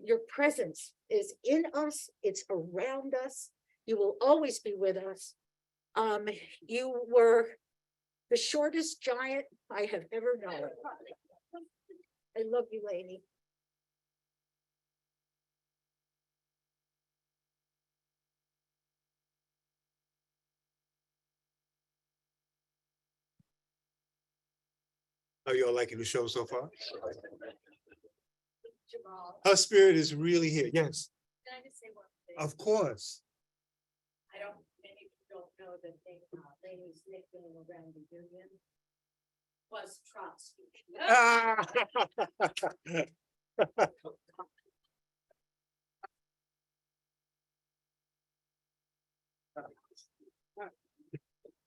Your presence is in us, it's around us, you will always be with us. You were the shortest giant I have ever known. I love you, Lainie. Are you all liking the show so far? Her spirit is really here. Yes, Can I just say one thing? of course. I don't, many people don't know that they, Lainey's nickname around the union was Trotsky.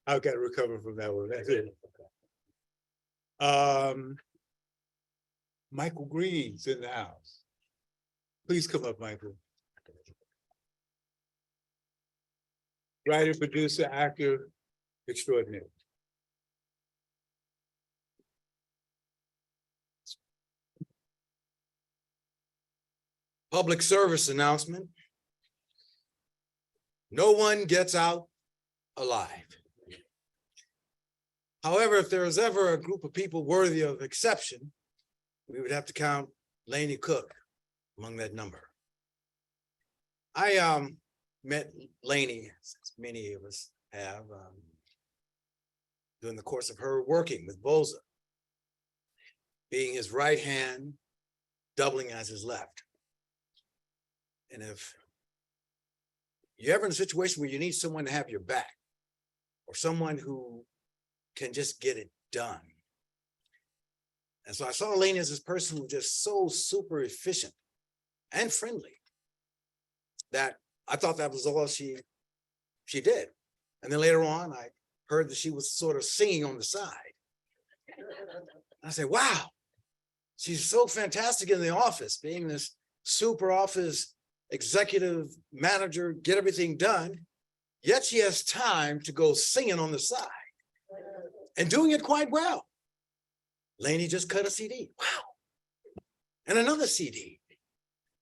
I've got to recover from that one. That's it. Michael Green's in the house. Please come up, Michael. Writer, producer, actor extraordinary. Public service announcement. No one gets out alive. However, if there is ever a group of people worthy of exception, we would have to count Lainie Cooke among that number. I met Lainie, as many of us have, during the course of her working with Boza, being his right hand, doubling as his left. And if you're ever in a situation where you need someone to have your back, or someone who can just get it done. And so I saw Lainie as this person who was just so super efficient and friendly that I thought that was all she did. And then later on, I heard that she was sort of singing on the side. I said, wow, she's so fantastic in the office, being this super office executive manager, get everything done, yet she has time to go singing on the side and doing it quite well. Lainie just cut a CD. Wow. And another CD.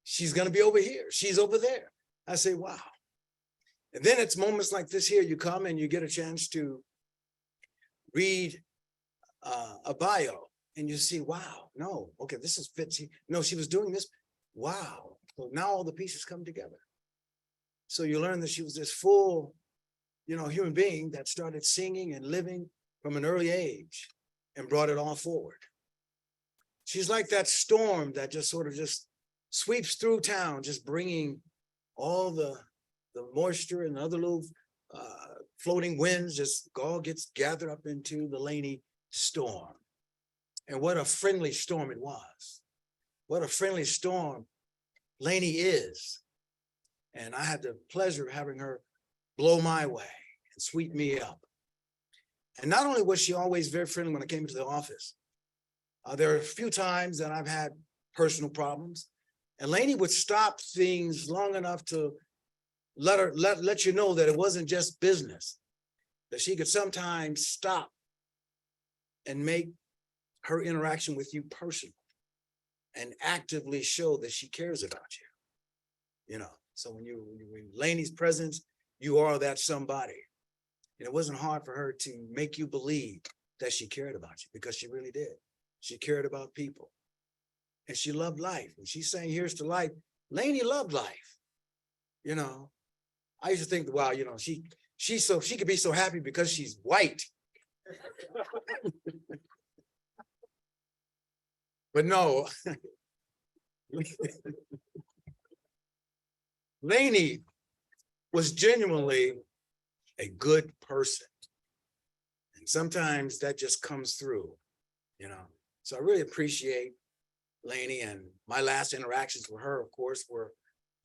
She's going to be over here. She's over there. I say, wow. And then it's moments like this here, you come and you get a chance to read a bio and you see, wow, no, okay, this is fits. No, she was doing this. Wow. So now all the pieces come together. So you learn that she was this full, human being that started singing and living from an early age and brought it all forward. She's like that storm that just sort of just sweeps through town, just bringing all the moisture and other little floating winds, just all gets gathered up into the Lainie storm. And what a friendly storm it was. What a friendly storm Lainie is. And I had the pleasure of having her blow my way and sweep me up. And not only was she always very friendly when I came into the office, there are a few times that I've had personal problems, and Lainie would stop things long enough to let you know that it wasn't just business, that she could sometimes stop and make her interaction with you personal and actively show that she cares about you. So when Lainie's presence, you are that somebody. And it wasn't hard for her to make you believe that she cared about you, because she really did. She cared about people. And she loved life. When she's saying, here's to life, Lainie loved life. I used to think, wow, she could be so happy because she's white. But no. Lainie was genuinely a good person. And sometimes that just comes through, So I really appreciate Lainie, and my last interactions with her, of course, were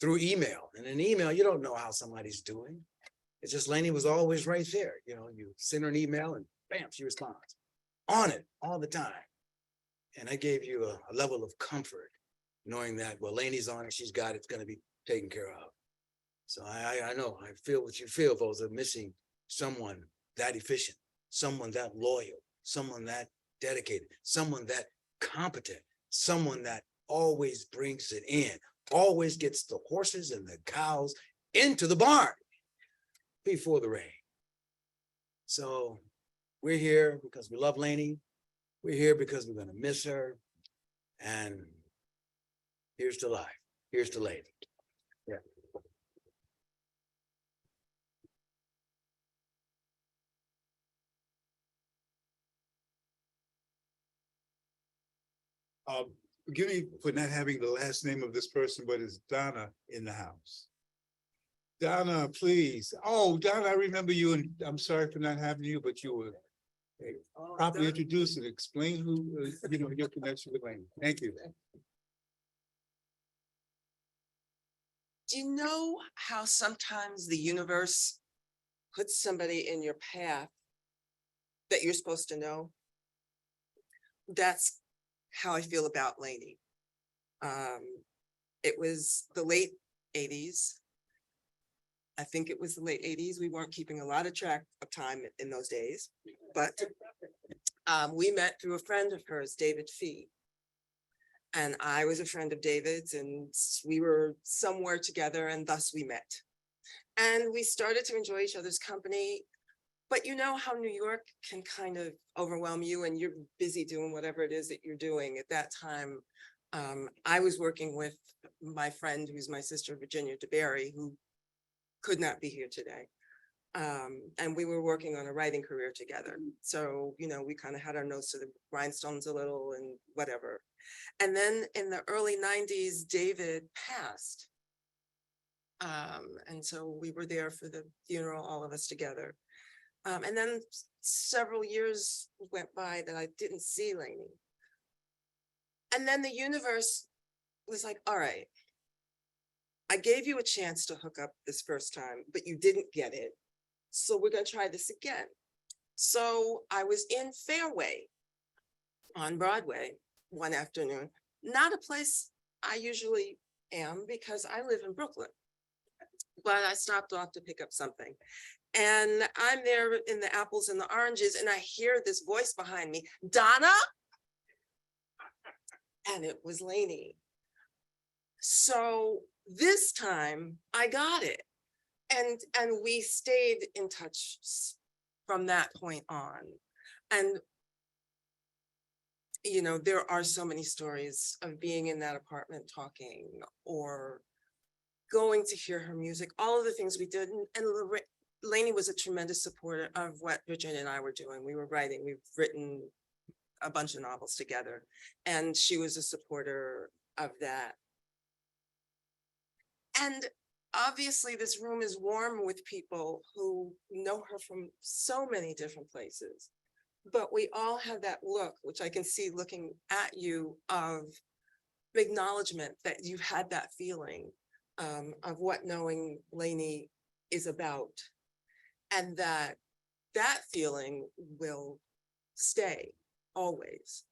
through email. And in email, you don't know how somebody's doing. It's just Lainie was always right there. You send her an email and bam, she responds. On it all the time. And I gave you a level of comfort knowing that, well, Lainie's on it, she's got it, it's going to be taken care of. So I know, I feel what you feel, folks, of missing someone that efficient, someone that loyal, someone that dedicated, someone that competent, someone that always brings it in, always gets the horses and the cows into the barn before the rain. So we're here because we love Lainie. We're here because we're going to miss her. And here's to life. Here's to Lainie. Yeah. Forgive me for not having the last name of this person, but it's Donna in the house. Donna, please. Oh, Donna, I remember you, and I'm sorry for not having you, but you were properly introduced and explain who, your connection with Lainie. Thank you. Do you know how sometimes the universe puts somebody in your path that you're supposed to know? That's how I feel about Lainie. It was the late 80s. I think it was the late 80s. We weren't keeping a lot of track of time in those days, but we met through a friend of hers, David Fee. And I was a friend of David's, and we were somewhere together, and thus we met. And we started to enjoy each other's company. But you know how New York can kind of overwhelm you, and you're busy doing whatever it is that you're doing. At that time, I was working with my friend, who's my sister, Virginia DeBerry, who could not be here today. And we were working on a writing career together. So, we kind of had our nose to the grindstones a little and whatever. And then in the early 90s, David passed. And so we were there for the funeral, all of us together. And then several years went by that I didn't see Lainie. And then the universe was like, all right, I gave you a chance to hook up this first time, but you didn't get it. So we're going to try this again. So I was in Fairway on Broadway one afternoon, not a place I usually am because I live in Brooklyn, but I stopped off to pick up something. And I'm there in the apples and the oranges, and I hear this voice behind me, Donna? And it was Lainie. So this time I got it. And we stayed in touch from that point on. And, there are so many stories of being in that apartment talking or going to hear her music, all of the things we did. And Lainie was a tremendous supporter of what Virginia and I were doing. We were writing, we've written a bunch of novels together, and she was a supporter of that. And obviously this room is warm with people who know her from so many different places, but we all have that look, which I can see looking at you, of acknowledgement that you've had that feeling of what knowing Lainie is about, and that feeling will stay always.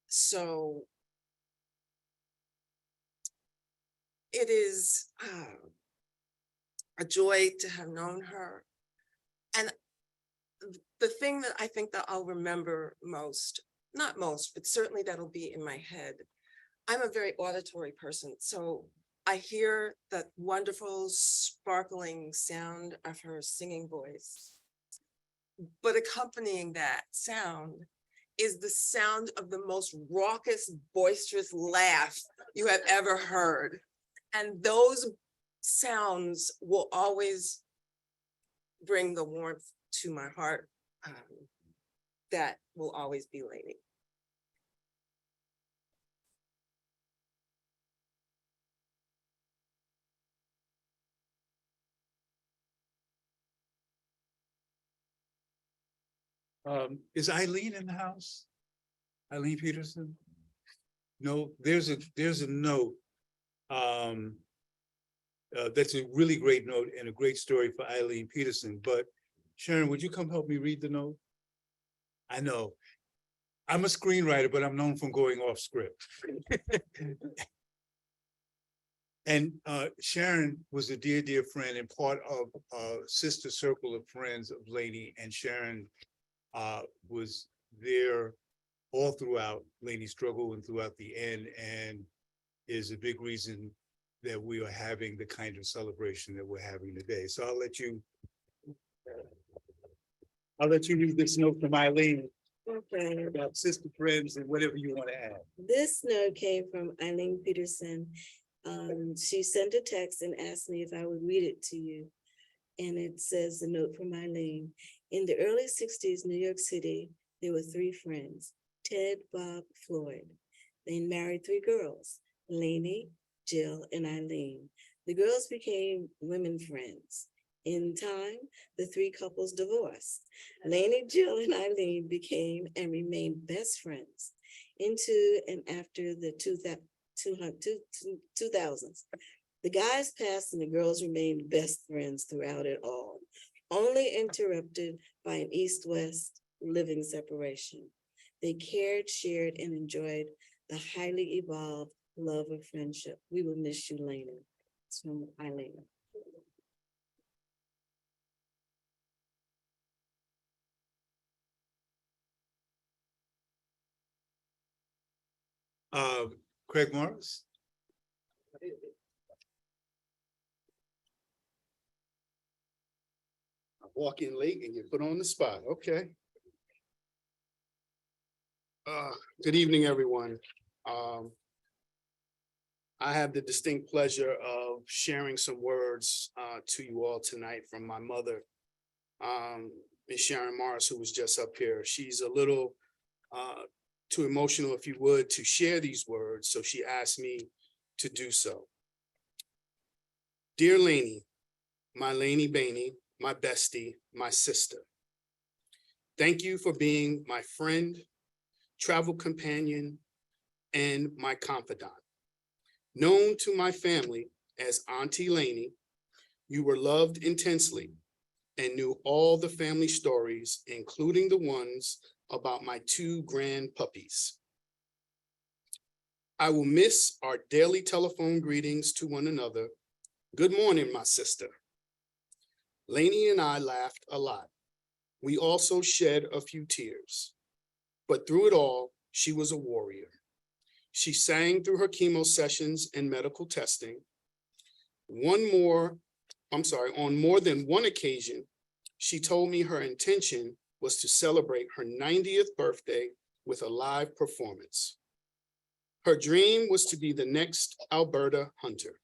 So it is a joy to have known her. And the thing that I think that I'll remember most, not most, but certainly that'll be in my head. I'm a very auditory person. So I hear that wonderful sparkling sound of her singing voice. But accompanying that sound is the sound of the most raucous, boisterous laugh you have ever heard. And those sounds will always bring the warmth to my heart. That will always be Lainie. Is Eileen in the house? Eileen Peterson? No, there's a note. That's a really great note and a great story for Eileen Peterson, but Sharon, would you come help me read the note? I know, I'm a screenwriter, but I'm known from going off script. And Sharon was a dear, dear friend and part of a sister circle of friends of Lainie, and Sharon was there all throughout Lainie's struggle and throughout the end, and is a big reason that we are having the kind of celebration that we're having today. So I'll let you read this note from Eileen Okay. about sister friends and whatever you want to add. This note came from Eileen Peterson. She sent a text and asked me if I would read it to you. And it says, the note from Eileen: in the early 60s, New York City, there were three friends, Ted, Bob, Floyd. They married 3 girls, Lainie, Jill, and Eileen. The girls became women friends. In time, the 3 couples divorced. Lainie, Jill, and Eileen became and remained best friends into and after the 2000s. The guys passed and the girls remained best friends throughout it all, only interrupted by an east-west living separation. They cared, shared, and enjoyed the highly evolved love of friendship. We will miss you, Lainie. It's from Eileen. Craig Morris. I walk in late and get put on the spot. Okay. Good evening, everyone. I have the distinct pleasure of sharing some words to you all tonight from my mother, Ms. Sharon Morris, who was just up here. She's a little too emotional, if you would, to share these words, so she asked me to do so. Dear Lainie, my Lainie Baney, my bestie, my sister. Thank you for being my friend, travel companion, and my confidant. Known to my family as Auntie Lainie, you were loved intensely and knew all the family stories, including the ones about my 2 grand puppies. I will miss our daily telephone greetings to one another. Good morning, my sister. Lainie and I laughed a lot. We also shed a few tears, but through it all, she was a warrior. She sang through her chemo sessions and medical testing. On more than one occasion, she told me her intention was to celebrate her 90th birthday with a live performance. Her dream was to be the next Alberta Hunter.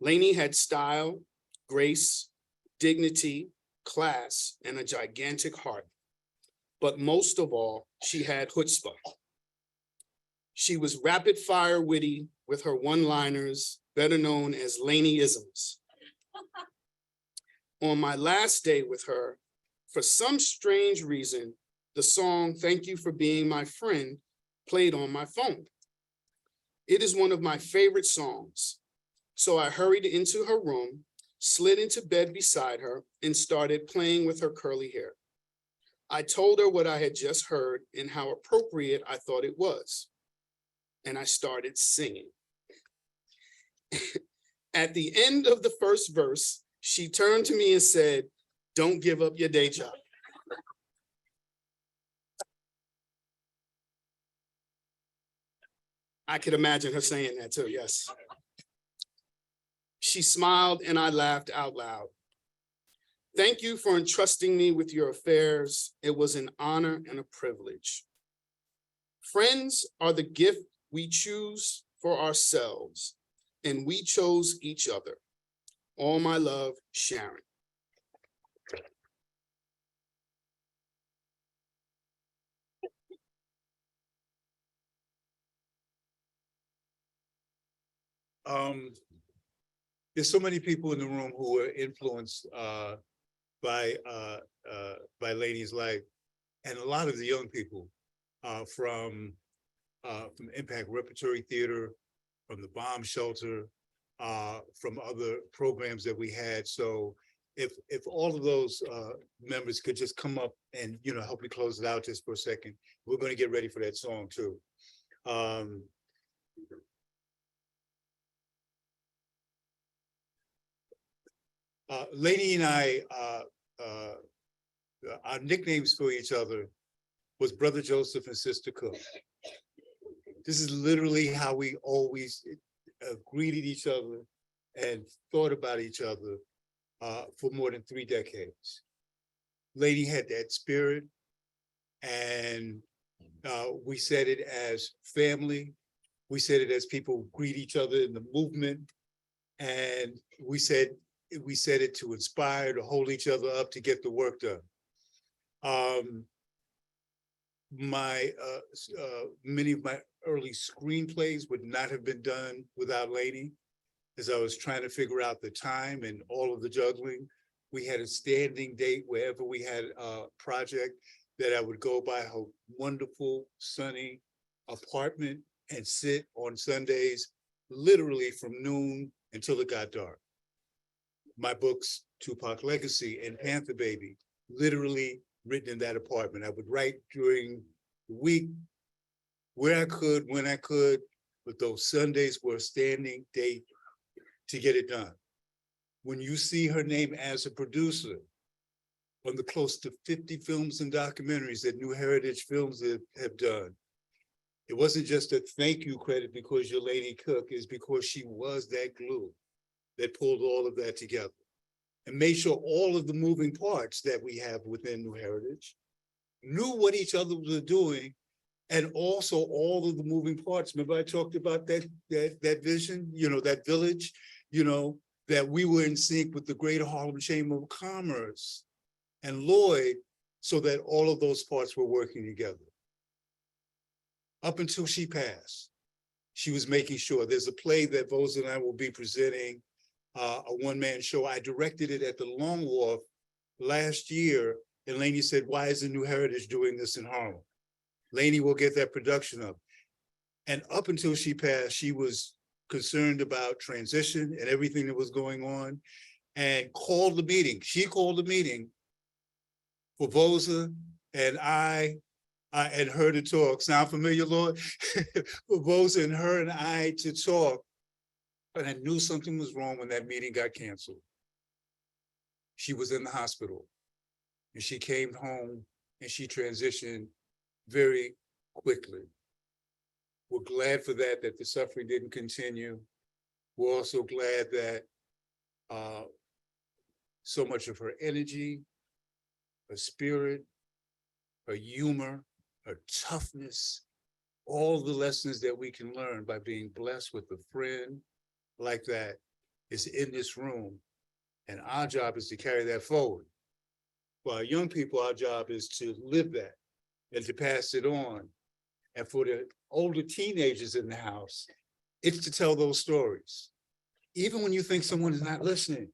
Lainie had style, grace, dignity, class, and a gigantic heart. But most of all, she had chutzpah. She was rapid fire witty with her one-liners, better known as Lainie-isms. On my last day with her, for some strange reason, the song "Thank You for Being My Friend" played on my phone. It is one of my favorite songs. So I hurried into her room, slid into bed beside her, and started playing with her curly hair. I told her what I had just heard and how appropriate I thought it was. And I started singing. At the end of the first verse, she turned to me and said, "Don't give up your day job." I could imagine her saying that too, yes. She smiled and I laughed out loud. Thank you for entrusting me with your affairs. It was an honor and a privilege. Friends are the gift we choose for ourselves, and we chose each other. All my love, Sharon. There's so many people in the room who were influenced by Lainie's life, and a lot of the young people from Impact Repertory Theater, from the bomb shelter, from other programs that we had. So if all of those members could just come up and help me close it out just for a second, we're going to get ready for that song too. Lainie and I, our nicknames for each other was Brother Joseph and Sister Cooke. This is literally how we always greeted each other and thought about each other for more than 3 decades. Lainie had that spirit, and we said it as family. We said it as people greet each other in the movement, and we said it to inspire, to hold each other up, to get the work done. many of my early screenplays would not have been done without Lainie. As I was trying to figure out the time and all of the juggling, we had a standing date wherever we had a project that I would go by her wonderful sunny apartment and sit on Sundays, literally from noon until it got dark. My books, Tupac Legacy and Panther Baby, literally written in that apartment. I would write during the week where I could, when I could, but those Sundays were a standing date to get it done. When you see her name as a producer on the close to 50 films and documentaries that New Heritage Films have done, it wasn't just a thank you credit because you're Lainie Cooke, it's because she was that glue that pulled all of that together and made sure all of the moving parts that we have within New Heritage knew what each other was doing, and also all of the moving parts. Remember I talked about that vision, that village, that we were in sync with the Greater Harlem Chamber of Commerce and Lloyd, so that all of those parts were working together. Up until she passed, she was making sure. There's a play that Vosa and I will be presenting, a one-man show. I directed it at the Long Wharf last year, and Lainie said, why isn't New Heritage doing this in Harlem? Lainie will get that production up. And up until she passed, she was concerned about transition and everything that was going on, and called the meeting. She called the meeting for Vosa and I and her to talk. Sound familiar, Lord? For Vosa and her and I to talk. But I knew something was wrong when that meeting got canceled. She was in the hospital and she came home and she transitioned very quickly. We're glad for that the suffering didn't continue. We're also glad that so much of her energy, her spirit, her humor, her toughness, all the lessons that we can learn by being blessed with a friend like that is in this room. And our job is to carry that forward. For our young people, our job is to live that and to pass it on. And for the older teenagers in the house, it's to tell those stories. Even when you think someone is not listening,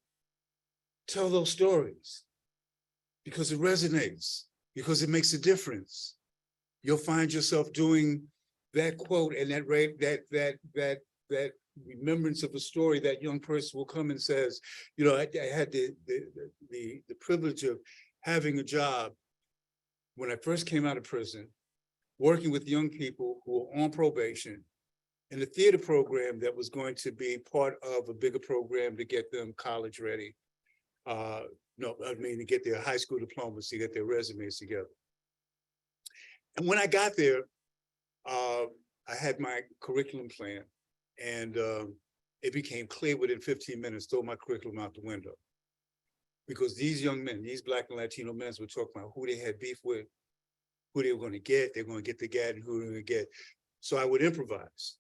tell those stories because it resonates, because it makes a difference. You'll find yourself doing that quote and that remembrance of a story. That young person will come and says, I had the privilege of having a job when I first came out of prison, working with young people who were on probation in a theater program that was going to be part of a bigger program to get them college ready. To get their high school diplomas, to get their resumes together. And when I got there, I had my curriculum plan, and it became clear within 15 minutes, throw my curriculum out the window. Because these young men, these Black and Latino men were talking about who they had beef with, who they were going to get, they're going to get the guy and who they're going to get. So I would improvise.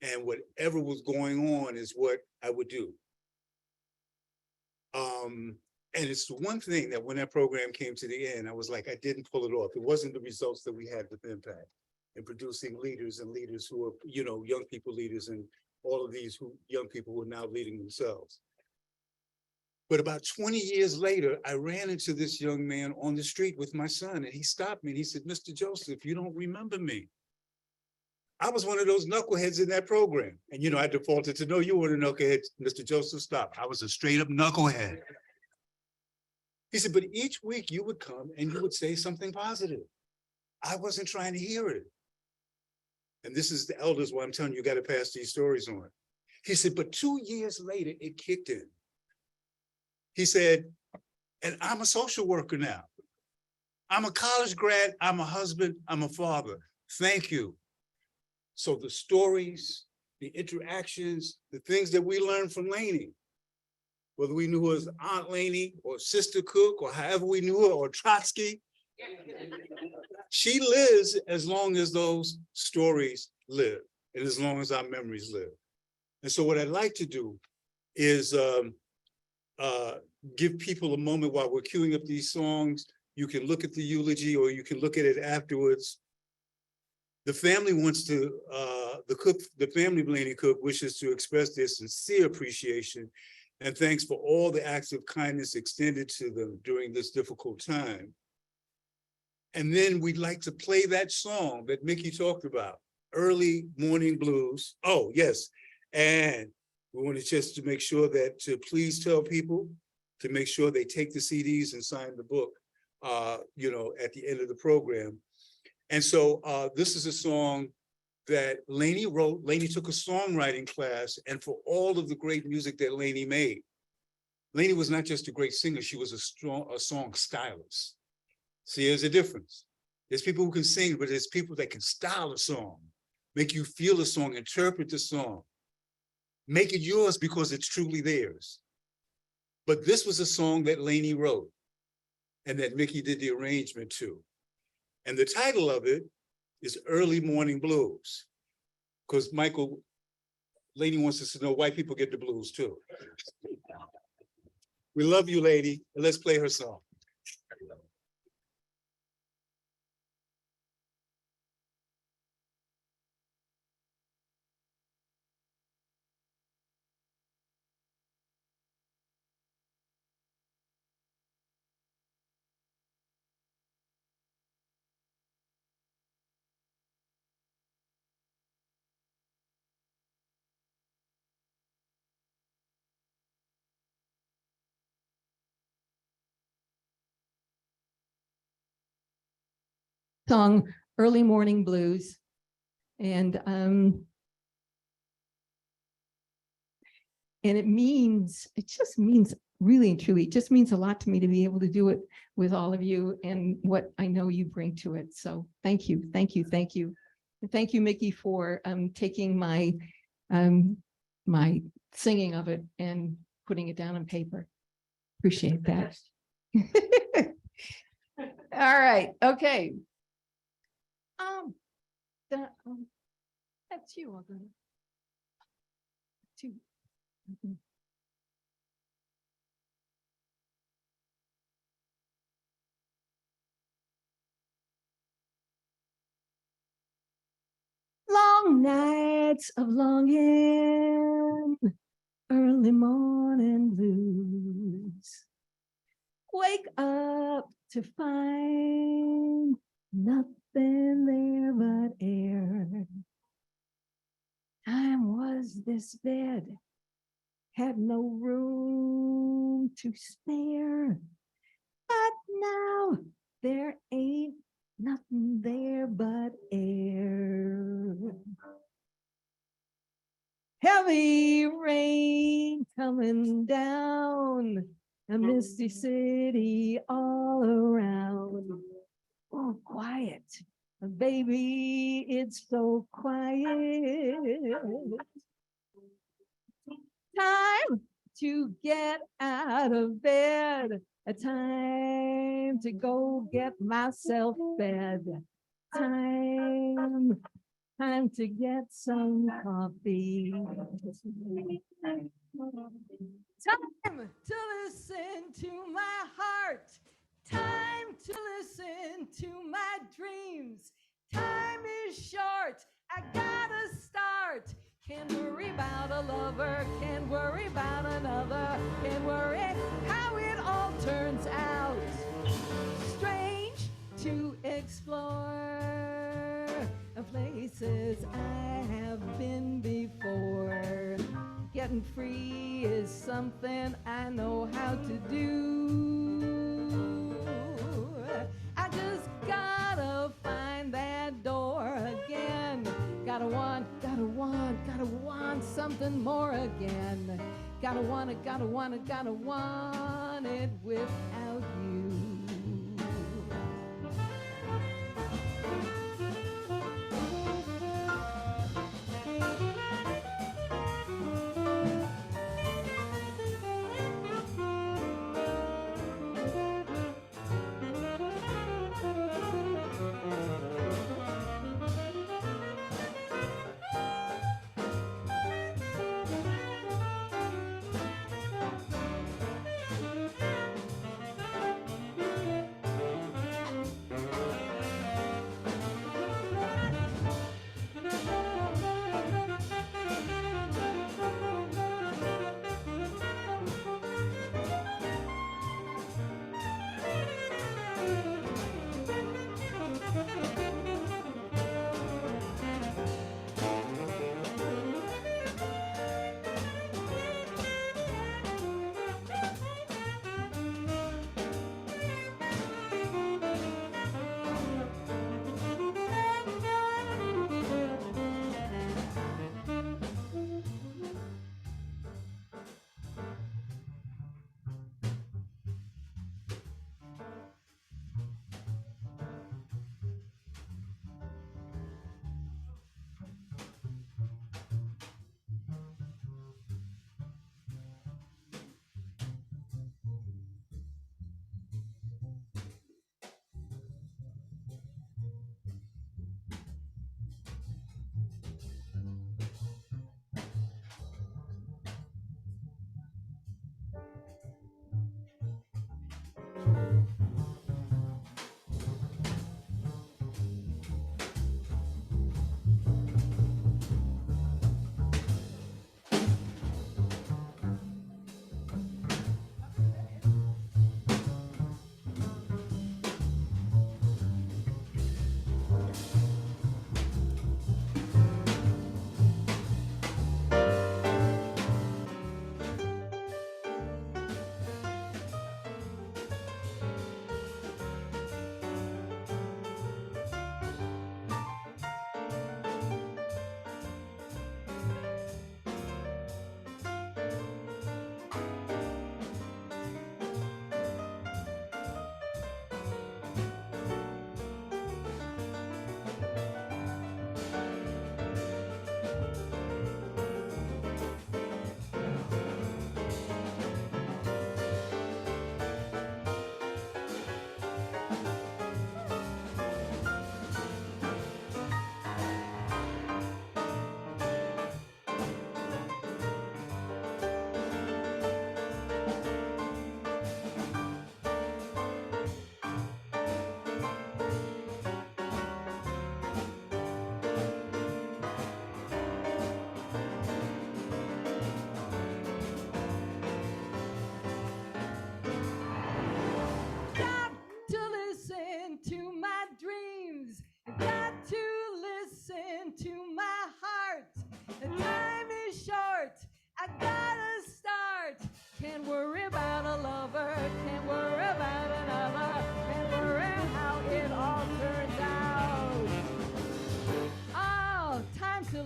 And whatever was going on is what I would do. And it's the one thing that when that program came to the end, I was like, I didn't pull it off. It wasn't the results that we had with Impact in producing leaders and leaders who are, young people leaders, and all of these young people who are now leading themselves. But about 20 years later, I ran into this young man on the street with my son, and he stopped me and he said, Mr. Joseph, you don't remember me. I was one of those knuckleheads in that program. And, I defaulted to, no, you were a knucklehead. Mr. Joseph, stop. I was a straight up knucklehead. He said, but each week you would come and you would say something positive. I wasn't trying to hear it. And this is the elders why I'm telling you, you got to pass these stories on. He said, but 2 years later, it kicked in. He said, and I'm a social worker now. I'm a college grad, I'm a husband, I'm a father. Thank you. So the stories, the interactions, the things that we learned from Lainie, whether we knew her as Aunt Lainie or Sister Cooke or however we knew her, or Trotsky, she lives as long as those stories live and as long as our memories live. And so what I'd like to do is give people a moment while we're queuing up these songs, You can look at the eulogy or you can look at it afterwards. The family wants to, the family of Lainie Cooke wishes to express their sincere appreciation and thanks for all the acts of kindness extended to them during this difficult time. And then we'd like to play that song that Mickey talked about, Early Morning Blues. Oh, yes. And we wanted just to make sure that to please tell people to make sure they take the CDs and sign the book, you know, at the end of the program. And so this is a song that Lainie wrote. Lainie took a songwriting class, and for all of the great music that Lainie made, Lainie was not just a great singer, she was a song stylist. See, there's a difference. There's people who can sing, but there's people that can style a song, make you feel a song, interpret the song, make it yours because it's truly theirs. But this was a song that Lainie wrote and that Mickey did the arrangement to. And the title of it is Early Morning Blues, because Michael, Lainie wants us to know white people get the blues too. We love you, Lainie, and let's play her song. Song Early Morning Blues. And it just means really and truly, it just means a lot to me to be able to do it with all of you and what I know you bring to it. So thank you, thank you, thank you. And thank you, Mickey, for taking my my singing of it and putting it down on paper. Appreciate that. All right, okay. That's you, I'll go. Two. Long nights of longing, early morning blues. Wake up to find nothing there but air. Time was this bed, had no room to spare. But now there ain't nothing there but air. Heavy rain coming down, a misty city all around. Oh, quiet, baby, it's so quiet. Time to get out of bed, a time to go get myself fed. Time to get some coffee. Time to listen to my heart. Time to listen to my dreams. Time is short, I gotta start. Can't worry about a lover, can't worry about another, can't worry how it all turns out. Strange to explore places I have been before. Getting free is something I know how to do. I just gotta find that door again. Gotta want something more again. Gotta want it without you.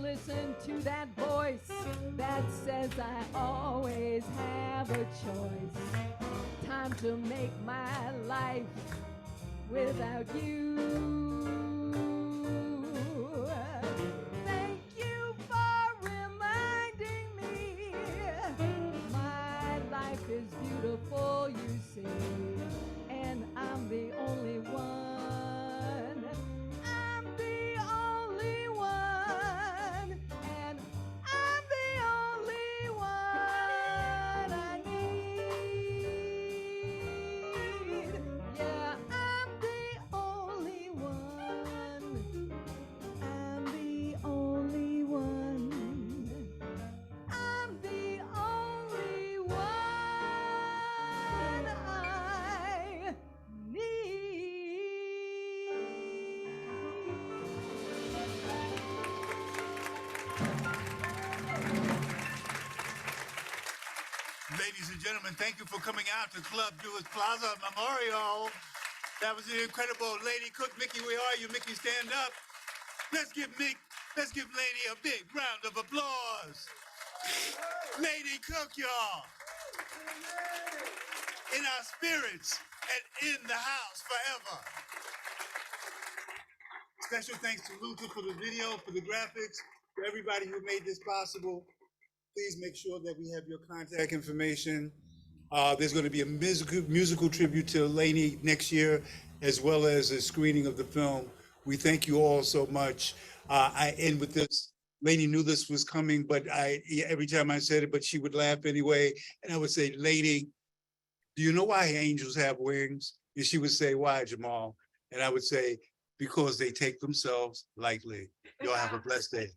listen to that voice that says I always have a choice. Time to make my life without you. Thank you for reminding me my life is beautiful, you see, and I'm the only one. I'm the only one, and I'm the only one I need. Yeah, I'm the only one. I'm the only one. I'm the only one I Ladies and gentlemen, thank you for coming out to Club Jewels Plaza Memorial. That was an incredible Lady Cooke. Mickey, where are you? Mickey, stand up. Let's give Lady a big round of applause. Lady Cooke, y'all. In our spirits and in the house forever. Special thanks to Luther for the video, for the graphics, for everybody who made this possible. Please make sure that we have your contact information. There's going to be a musical tribute to Lainie next year, as well as a screening of the film. We thank you all so much. I end with this. Lainie knew this was coming, but every time I said it, but she would laugh anyway. And I would say, Lady, do you know why angels have wings? And she would say, why, Jamal? And I would say, because they take themselves lightly. Y'all have a blessed day.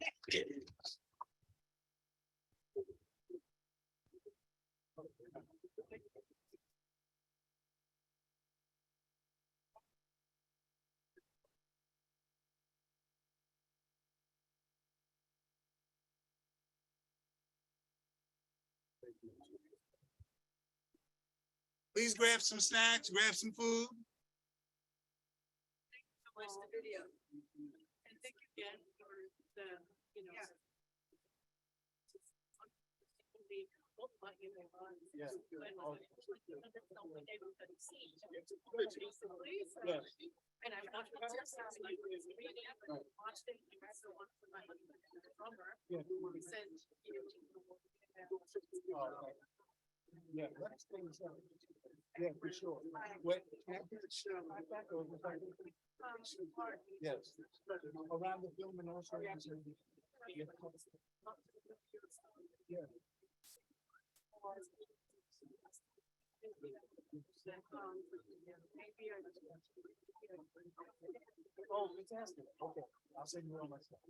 Please grab some snacks, grab some food. Watch the video. And thank you again for the, And I watched it, watched it, and I watched my drummer. He said, Yeah, yeah, for sure. What? Yes. Around the film and also. Yeah. Oh, fantastic. Okay, I'll send you all my stuff.